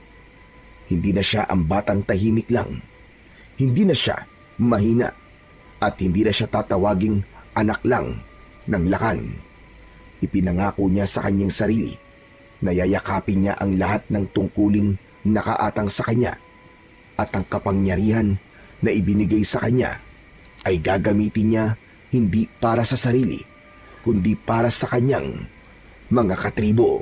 Hindi na siya ang batang tahimik lang. Hindi na siya mahina at hindi na siya tatawaging anak lang ng lakan. Ipinangako niya sa kanyang sarili na yayakapin niya ang lahat ng tungkuling nakaatang sa kanya at ang kapangyarihan na ibinigay sa kanya ay gagamitin niya hindi para sa sarili kundi para sa kanyang mga katribo.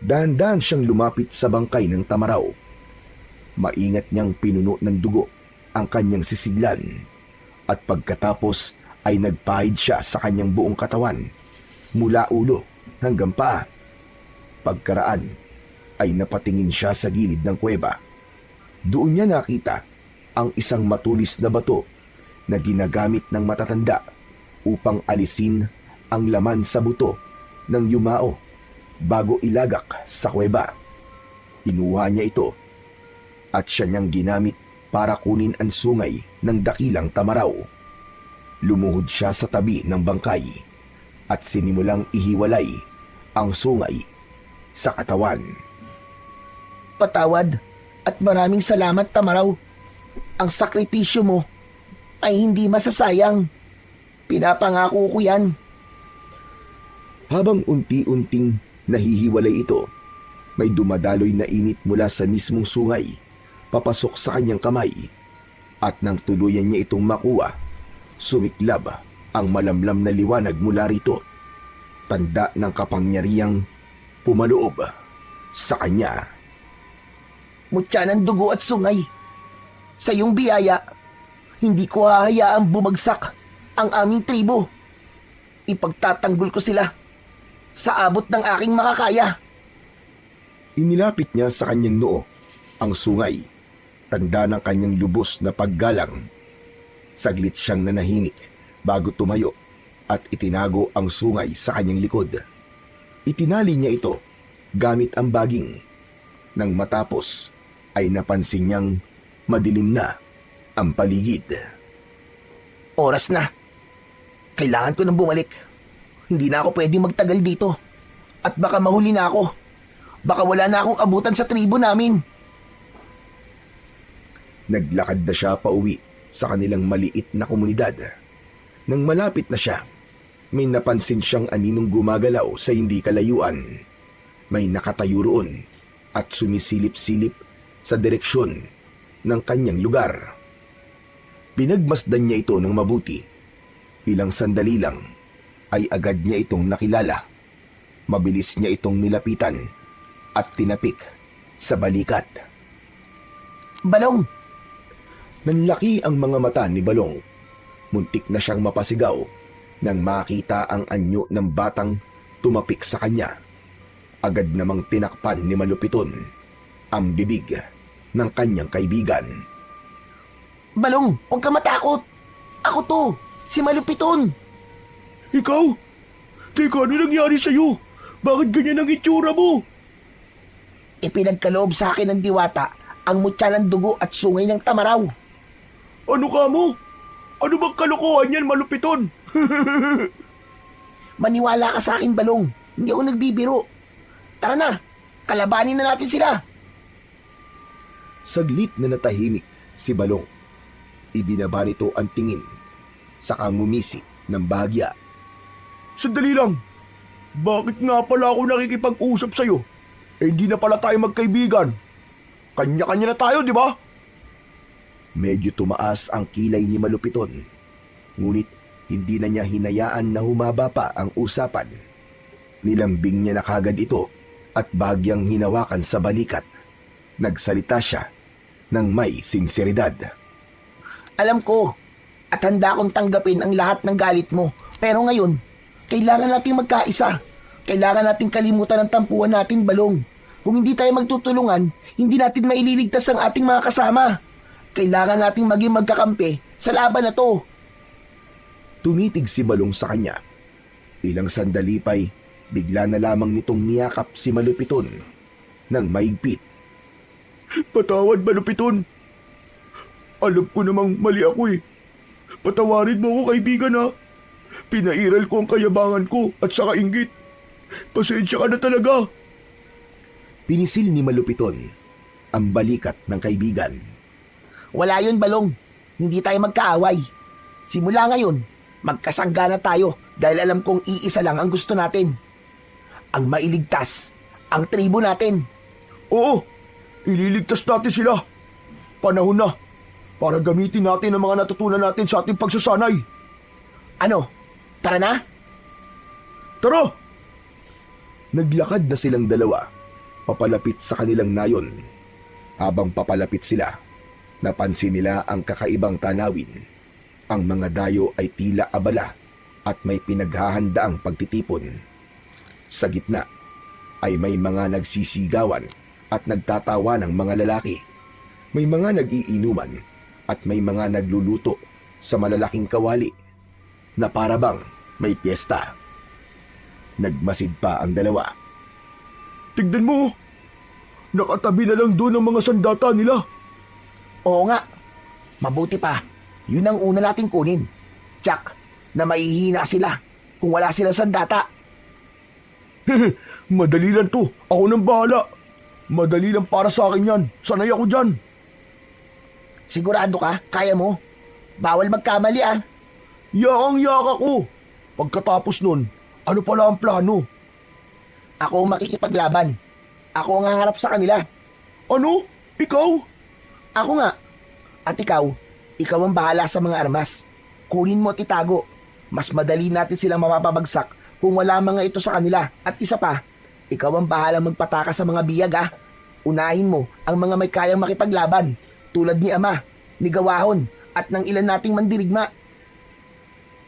Dahan-dahan siyang lumapit sa bangkay ng Tamaraw. Maingat niyang pinuno ng dugo ang kanyang sisiglan at pagkatapos ay nagpahid siya sa kanyang buong katawan, mula ulo hanggang paa. Pagkaraan ay napatingin siya sa gilid ng kuweba. Doon niya nakita ang isang matulis na bato na ginagamit ng matatanda upang alisin ang laman sa buto ng yumao bago ilagak sa kuweba. Kinuha niya ito at siya niyang ginamit para kunin ang sungay ng dakilang tamaraw. Lumuhod siya sa tabi ng bangkay at sinimulang ihiwalay ang sungay sa katawan. Patawad at maraming salamat, Tamaraw. Ang sakripisyo mo ay hindi masasayang. Pinapangako ko yan. Habang unti-unting nahihiwalay ito, may dumadaloy na init mula sa mismong sungay papasok sa kanyang kamay, at nang tuluyan niya itong makuha, sumiklab ang malamlam na liwanag mula rito, tanda ng kapangyarihang pumaloob sa kanya. Mutya ng dugo at sungay. Sa iyong biyaya, hindi ko hahayaang bumagsak ang aming tribo. Ipagtatanggol ko sila sa abot ng aking makakaya. Inilapit niya sa kanyang noo ang sungay, tanda ng kanyang lubos na paggalang. Saglit siyang nanahimik bago tumayo at itinago ang sungay sa kanyang likod. Itinali niya ito gamit ang baging. Nang matapos ay napansin niyang madilim na ang paligid. Oras na. Kailangan ko nang bumalik. Hindi na ako pwedeng magtagal dito. At baka mahuli na ako. Baka wala na akong abutan sa tribo namin. Naglakad na siya pauwi sa kanilang maliit na komunidad. Nang malapit na siya, may napansin siyang aninong gumagalaw sa hindi kalayuan. May nakatayo roon at sumisilip-silip sa direksyon ng kanyang lugar. Pinagmasdan niya ito ng mabuti. Ilang sandali lang ay agad niya itong nakilala. Mabilis niya itong nilapitan at tinapik sa balikat. Balong! Nanlaki ang mga mata ni Balong. Muntik na siyang mapasigaw nang makita ang anyo ng batang tumapik sa kanya. Agad namang tinakpan ni Malupiton ang bibig ng kanyang kaibigan. Balong, huwag ka matakot. Ako to, si Malupiton. Ikaw? Teka, ano nangyari sa'yo? Bakit ganyan ang itsura mo? Ipinagkaloob sa akin ng diwata ang mutya ng dugo at sungay ng tamaraw. Ano ka mo? Ano bang kalokohan yan, Malupiton? Maniwala ka sa akin, Balong. Hindi ako nagbibiro. Tara na, kalabanin na natin sila. Saglit na natahimik si Balong. Ibinaba nito ang tingin, saka ngumisi ng bahagya. Sandali lang. Bakit nga pala ako nakikipag-usap sa'yo? Hindi na pala tayo magkaibigan. Kanya-kanya na tayo, di ba? Medyo tumaas ang kilay ni Malupiton. Ngunit hindi na niya hinayaan na humaba pa ang usapan. Nilambing niya na kagad ito at bahagyang hinawakan sa balikat. Nagsalita siya ng may sinseridad. Alam ko, at handa akong tanggapin ang lahat ng galit mo. Pero ngayon, kailangan nating magkaisa. Kailangan nating kalimutan ang tampuhan natin, Balong. Kung hindi tayo magtutulungan, hindi natin maililigtas ang ating mga kasama. Kailangan nating maging magkakampi sa laban na to. Tumitig si Balong sa kanya. Ilang sandali pa'y bigla na lamang nitong niyakap si Malupiton ng maigpit. Patawad, Malupiton. Alam ko namang mali ako eh. Patawarin mo ako, kaibigan, ha. Pinairal ko ang kayabangan ko at saka inggit. Pasensya ka na talaga. Pinisil ni Malupiton ang balikat ng kaibigan. Wala yun, Balong. Hindi tayo magkaaway. Simula ngayon, magkasangga na tayo dahil alam kong iisa lang ang gusto natin. Ang mailigtas, ang tribo natin. Oo, ililigtas natin sila. Panahon na para gamitin natin ang mga natutunan natin sa ating pagsasanay. Ano? Tara na? Tara! Naglakad na silang dalawa, papalapit sa kanilang nayon. Habang papalapit sila, napansin nila ang kakaibang tanawin. Ang mga dayo ay tila abala at may pinaghahandaang pagtitipon. Sa gitna ay may mga nagsisigawan at nagtatawa ng mga lalaki. May mga nag-iinuman at may mga nagluluto sa malalaking kawali na parabang may piyesta. Nagmasid pa ang dalawa. Tignan mo! Nakatabi na lang doon ang mga sandata nila. Oo nga. Mabuti pa. Yun ang una nating kunin. Tsak, na mahihina sila kung wala silang sandata. Madali lang to. Ako nang bahala. Madali lang para sa akin yan. Sanay ako dyan. Sigurado ka? Kaya mo? Bawal magkamali ah. Yakang-yaka ko. Pagkatapos nun, ano pala ang plano? Ako ang makikipaglaban. Ako ang haharap sa kanila. Ano? Ikaw? Ako nga. At ikaw ang bahala sa mga armas. Kunin mo at itago. Mas madali natin silang mapapabagsak kung wala mga ito sa kanila. At isa pa, ikaw ang bahala magpataka sa mga biyag ah. Unahin mo ang mga may kayang makipaglaban tulad ni Ama, ni Gawahon at ng ilan nating mandirigma.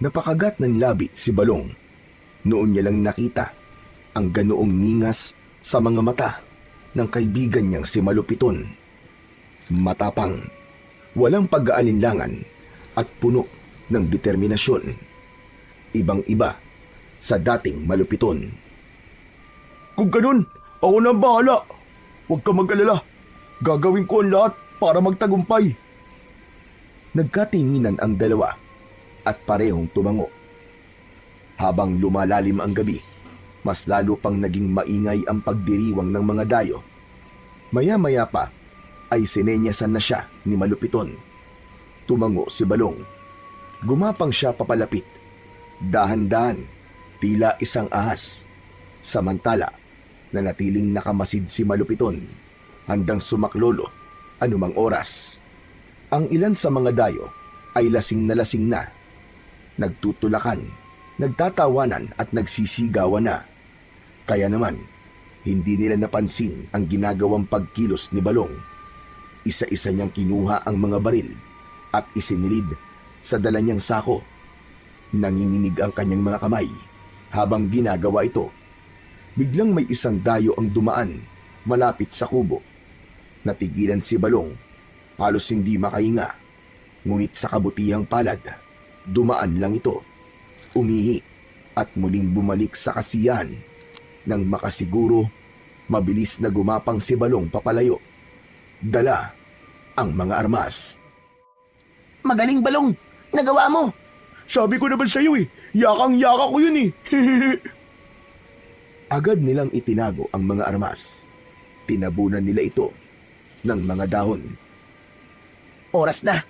Napakagat ng labi si Balong. Noon niya lang nakita ang ganoong ningas sa mga mata ng kaibigan niyang si Malupiton. Matapang, walang pag-aalinlangan at puno ng determinasyon. Ibang-iba sa dating Malupiton. Kung ganun, ako na ang bahala. Huwag ka mag-alala. Gagawin ko ang lahat para magtagumpay. Nagkatinginan ang dalawa at parehong tumango. Habang lumalalim ang gabi, mas lalo pang naging maingay ang pagdiriwang ng mga dayo. Maya-maya pa ay sinenyasan na siya ni Malupiton. Tumango si Balong. Gumapang siya papalapit. Dahan-dahan, tila isang ahas. Samantala, nanatiling nakamasid si Malupiton, handang sumaklolo anumang oras. Ang ilan sa mga dayo ay lasing na. Nagtutulakan, nagtatawanan at nagsisigawan na. Kaya naman, hindi nila napansin ang ginagawang pagkilos ni Balong. Isa-isa niyang kinuha ang mga baril at isinilid sa dala niyang sako. Nanginginig ang kanyang mga kamay habang ginagawa ito. Biglang may isang dayo ang dumaan malapit sa kubo. Natigilan si Balong, halos hindi makahinga. Ngunit sa kabutihang palad, dumaan lang ito. Umihi at muling bumalik sa kasiyahan. Nang makasiguro, mabilis na gumapang si Balong papalayo. Dala ang mga armas. Magaling, Balong! Nagawa mo! Sabi ko naman sa'yo yakang-yaka ko yun Agad nilang itinago ang mga armas. Tinabunan nila ito ng mga dahon. Oras na.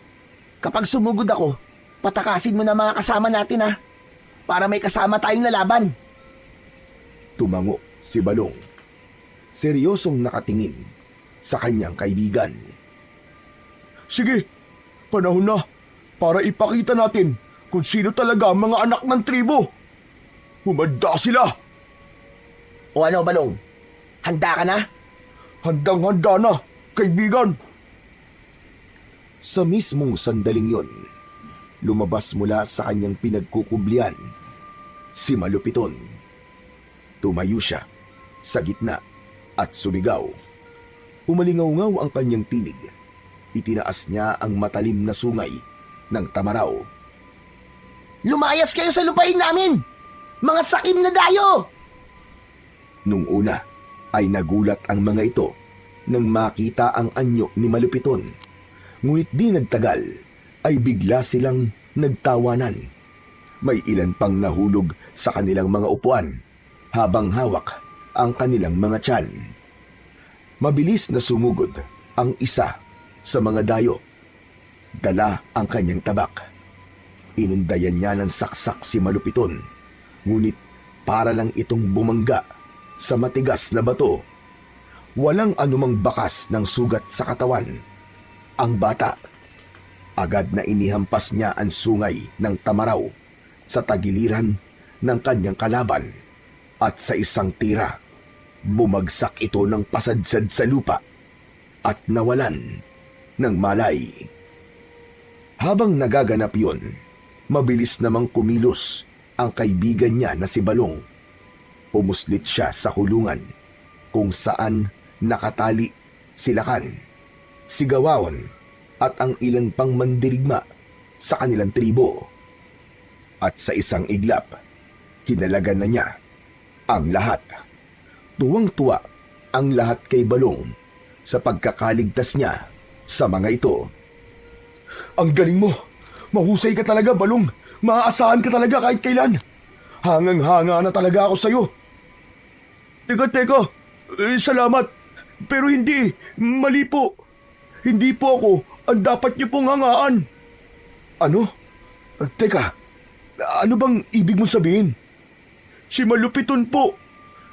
Kapag sumugod ako, patakasin mo na mga kasama natin ha. Para may kasama tayong lalaban. Tumango si Balong. Seryosong nakatingin sa kanyang kaibigan. Sige, panahon na para ipakita natin kung sino talaga ang mga anak ng tribo. Humanda sila! O ano, Balong? Handa ka na? Handang-handa na, kaibigan! Sa mismong sandaling yon, lumabas mula sa kanyang pinagkukublian si Malupiton. Tumayo siya sa gitna at sumigaw. Umalingaw-ngaw ang kanyang tinig. Itinaas niya ang matalim na sungay ng Tamaraw. Lumayas kayo sa lupain namin! Mga sakim na dayo! Nung una ay nagulat ang mga ito nang makita ang anyo ni Malupiton. Ngunit di nagtagal ay bigla silang nagtawanan. May ilan pang nahulog sa kanilang mga upuan habang hawak ang kanilang mga tiyan. Mabilis na sumugod ang isa sa mga dayo. Dala ang kanyang tabak. Inundayan niya ng saksak si Malupiton. Ngunit para lang itong bumangga sa matigas na bato. Walang anumang bakas ng sugat sa katawan. Ang bata, agad na inihampas niya ang sungay ng Tamaraw sa tagiliran ng kanyang kalaban at sa isang tira, bumagsak ito ng pasadsad sa lupa at nawalan ng malay. Habang nagaganap yun, mabilis namang kumilos ang kaibigan niya na si Balong. Pumuslit siya sa kulungan kung saan nakatali si Lakan, si Gawawon at ang ilan pang mandirigma sa kanilang tribo. At sa isang iglap, kinalagan na niya ang lahat. Tuwang-tuwa ang lahat kay Balong sa pagkakaligtas niya sa mga ito. Ang galing mo! Mahusay ka talaga, Balong! Maaasahan ka talaga kahit kailan! Hangang-hanga na talaga ako sa'yo! Teka! Salamat! Pero hindi! Mali po! Hindi po ako ang dapat niyo pong hangaan! Ano? Teka! Ano bang ibig mo sabihin? Si Malupiton po!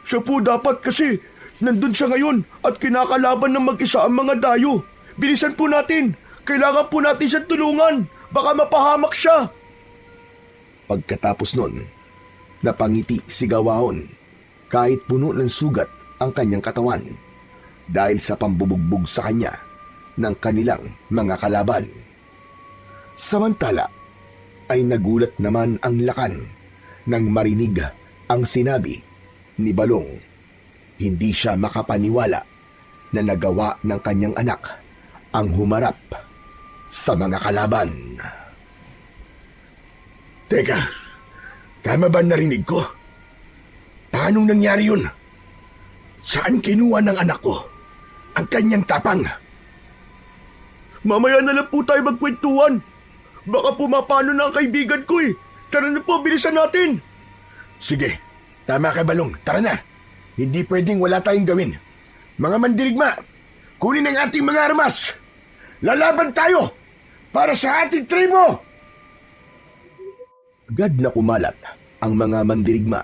Siya po dapat kasi nandun siya ngayon at kinakalaban ng mag-isa ang mga dayo. Bilisan po natin! Kailangan po natin siyang tulungan! Baka mapahamak siya! Pagkatapos nun, napangiti si Gawahon kahit puno ng sugat ang kanyang katawan dahil sa pambubugbog sa kanya ng kanilang mga kalaban. Samantala ay nagulat naman ang Lakan nang marinig ang sinabi ni Balong. Hindi siya makapaniwala na nagawa ng kanyang anak ang humarap sa mga kalaban. Teka, tama ba narinig ko? Paanong nangyari yun? Saan kinuha ng anak ko ang kanyang tapang? Mamaya na lang po tayo magkwentuhan. Baka pumapano na ang kaibigan ko eh. Tara na po, bilisan natin. Sige, tama ka Balong, tara na. Hindi pwedeng wala tayong gawin. Mga mandirigma, kunin ang ating mga armas. Lalaban tayo para sa ating tribo! Agad na kumalat ang mga mandirigma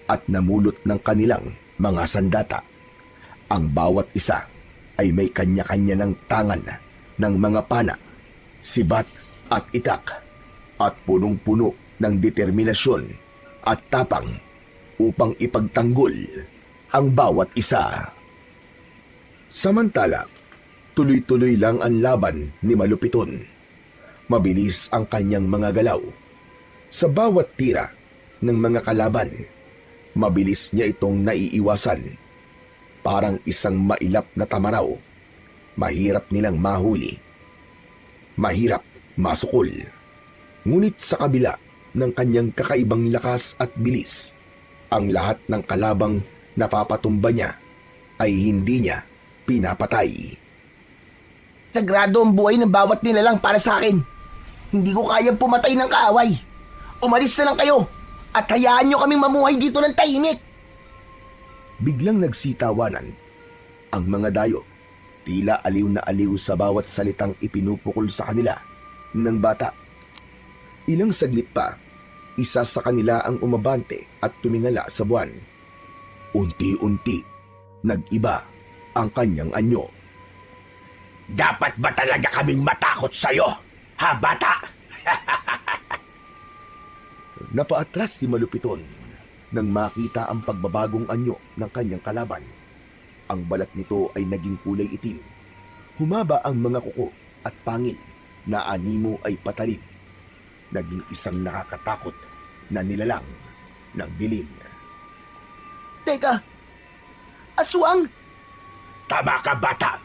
at namulot ng kanilang mga sandata. Ang bawat isa ay may kanya-kanya ng tangan ng mga pana, sibat at itak at punong-puno ng determinasyon at tapang upang ipagtanggol ang bawat isa. Samantala, tuloy-tuloy lang ang laban ni Malupiton. Mabilis ang kanyang mga galaw. Sa bawat tira ng mga kalaban, mabilis niya itong naiiwasan. Parang isang mailap na tamaraw. Mahirap nilang mahuli. Mahirap masukol. Ngunit sa kabila ng kanyang kakaibang lakas at bilis, ang lahat ng kalabang napapatumba niya ay hindi niya pinapatay. Sagrado ang buhay ng bawat nilalang para sa akin. Hindi ko kayang pumatay ng kaaway. Umalis na lang kayo at hayaan nyo kaming mamuhay dito ng tahimik. Biglang nagsitawanan ang mga dayo. Tila aliw na aliw sa bawat salitang ipinupukol sa kanila ng bata. Ilang saglit pa, isa sa kanila ang umabante at tumingala sa buwan. Unti-unti, nag-iba ang kanyang anyo. Dapat ba talaga kaming matakot sa'yo, ha bata? Napaatras si Malupiton nang makita ang pagbabagong anyo ng kanyang kalaban. Ang balat nito ay naging kulay itim. Humaba ang mga kuko at pangil na animo ay patalim. Naging isang nakakatakot na nilalang ng dilim. Teka, aswang? Tama ka bata,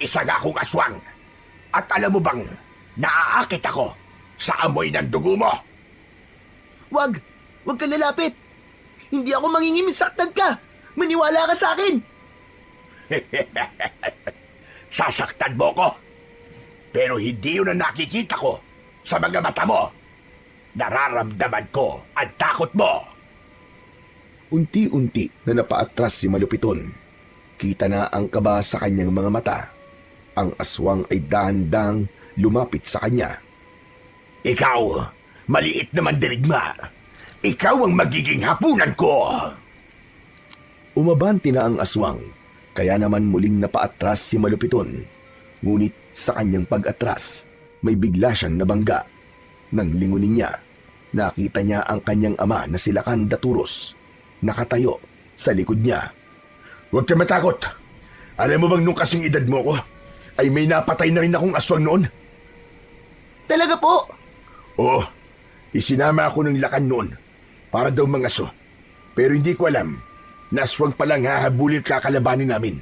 isang akong aswang. At alam mo bang naaakit ako sa amoy ng dugo mo? Wag ka lalapit. Hindi ako mangingimisaktan ka. Maniwala ka sa akin. Sasaktan mo ko. Pero hindi yun ang nakikita ko sa mga mata mo. Nararamdaman ko ang takot mo. Unti-unti na napaatras si Malupiton. Kita na ang kaba sa kanyang mga mata. Ang aswang ay dahan-dahang lumapit sa kanya. Ikaw, maliit na mandirigma. Ikaw ang magiging hapunan ko. Umabanti na ang aswang, kaya naman muling napaatras si Malupiton. Ngunit sa kanyang pag-atras, may bigla siyang nabangga. Nang lingunin niya, nakita niya ang kanyang ama na si Lakan Daturos, nakatayo sa likod niya. Huwag ka matakot. Alam mo bang nung kasing edad mo ko, ay may napatay na rin akong aswang noon? Talaga po? Oo, isinama ako ng lakan noon para daw mangaso. Pero hindi ko alam na aswang palang hahabulin at kakalabanin namin.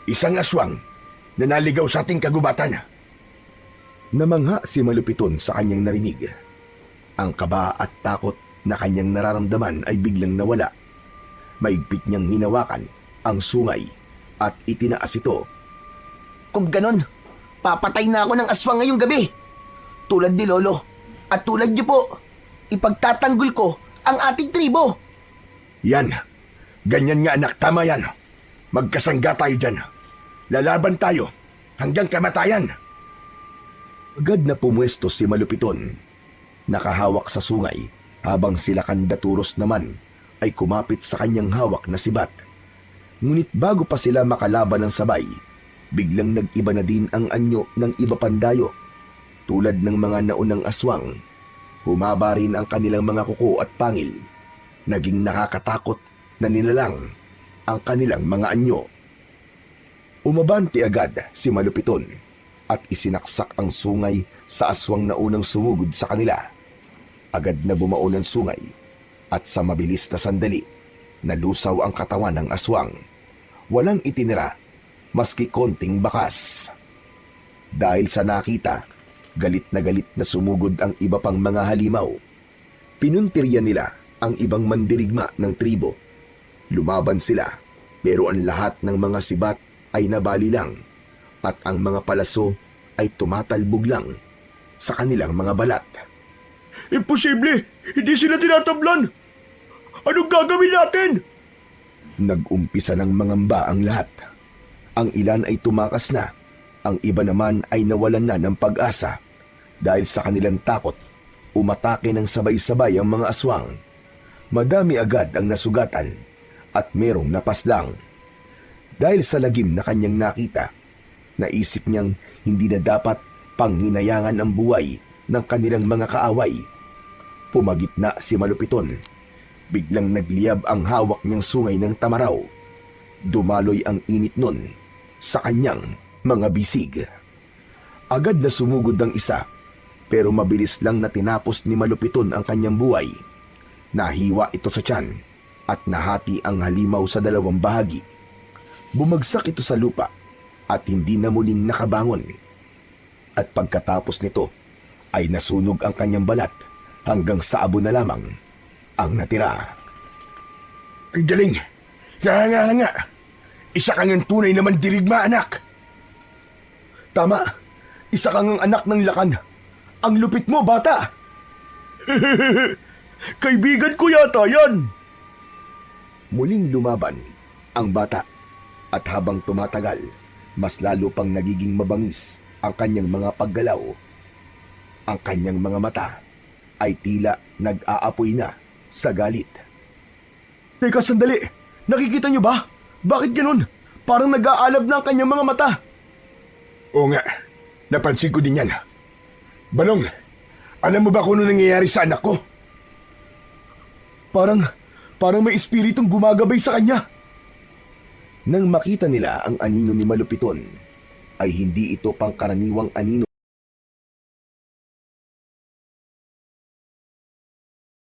Isang aswang na naligaw sa ating kagubatan. Namangha si Malupiton sa kanyang narinig. Ang kaba at takot na kanyang nararamdaman ay biglang nawala. Maigpit niyang hinawakan ang sungay at itinaas ito. Kung ganon, papatay na ako ng aswang ngayong gabi. Tulad ni Lolo at tulad niyo po, ipagtatanggol ko ang ating tribo. Yan, ganyan nga anak, tama yan. Magkasangga tayo dyan. Lalaban tayo hanggang kamatayan. Agad na pumwesto si Malupiton. Nakahawak sa sungay habang sila Kandaturos naman ay kumapit sa kanyang hawak na sibat. Ngunit bago pa sila makalaban ng sabay, biglang nag-iba na din ang anyo ng iba pandayo. Tulad ng mga naunang aswang, humaba rin ang kanilang mga kuko at pangil. Naging nakakatakot na nilalang ang kanilang mga anyo. Umabante agad si Malupiton at isinaksak ang sungay sa aswang na unang sumugod sa kanila. Agad na bumaon ang sungay at sa mabilis na sandali, nalusaw ang katawan ng aswang. Walang itinira, maski konting bakas. Dahil sa nakita, galit na sumugod ang iba pang mga halimaw. Pinuntirya nila ang ibang mandirigma ng tribo. Lumaban sila, pero ang lahat ng mga sibat ay nabali lang at ang mga palaso ay tumatalbog lang sa kanilang mga balat. Imposible! Hindi sila tinatablan! Anong gagawin natin? Nag-umpisa ng mangamba ang lahat. Ang ilan ay tumakas na, ang iba naman ay nawalan na ng pag-asa. Dahil sa kanilang takot, umatake ng sabay-sabay ang mga aswang. Madami agad ang nasugatan at merong napaslang. Dahil sa lagim na kanyang nakita, naisip niyang hindi na dapat panghinayangan ang buhay ng kanilang mga kaaway. Pumagitna si Malupiton. Biglang nagliyab ang hawak niyang sungay ng tamaraw. Dumaloy ang init nun sa kanyang mga bisig. Agad na sumugod ang isa, pero mabilis lang na tinapos ni Malupiton ang kanyang buhay. Nahiwa ito sa tiyan at nahati ang halimaw sa dalawang bahagi. Bumagsak ito sa lupa at hindi na muling nakabangon. At pagkatapos nito ay nasunog ang kanyang balat hanggang sa abo na lamang ang natira. Ang galing! Kaya nga! Isa kang ang tunay naman dirigma, anak! Tama! Isa kang ang anak ng lakan! Ang lupit mo, bata! Kaibigan ko yata yan! Muling lumaban ang bata at habang tumatagal, mas lalo pang nagiging mabangis ang kanyang mga paggalaw. Ang kanyang mga mata ay tila nag-aapoy na sa galit. Teka, sandali! Nakikita niyo ba? Bakit ganun? Parang nag-aalab na ang kanyang mga mata. Oo nga, napansin ko din yan. Balong, alam mo ba kung ano nangyayari sa anak ko? Parang may espiritong gumagabay sa kanya. Nang makita nila ang anino ni Malupiton, ay hindi ito pangkaraniwang anino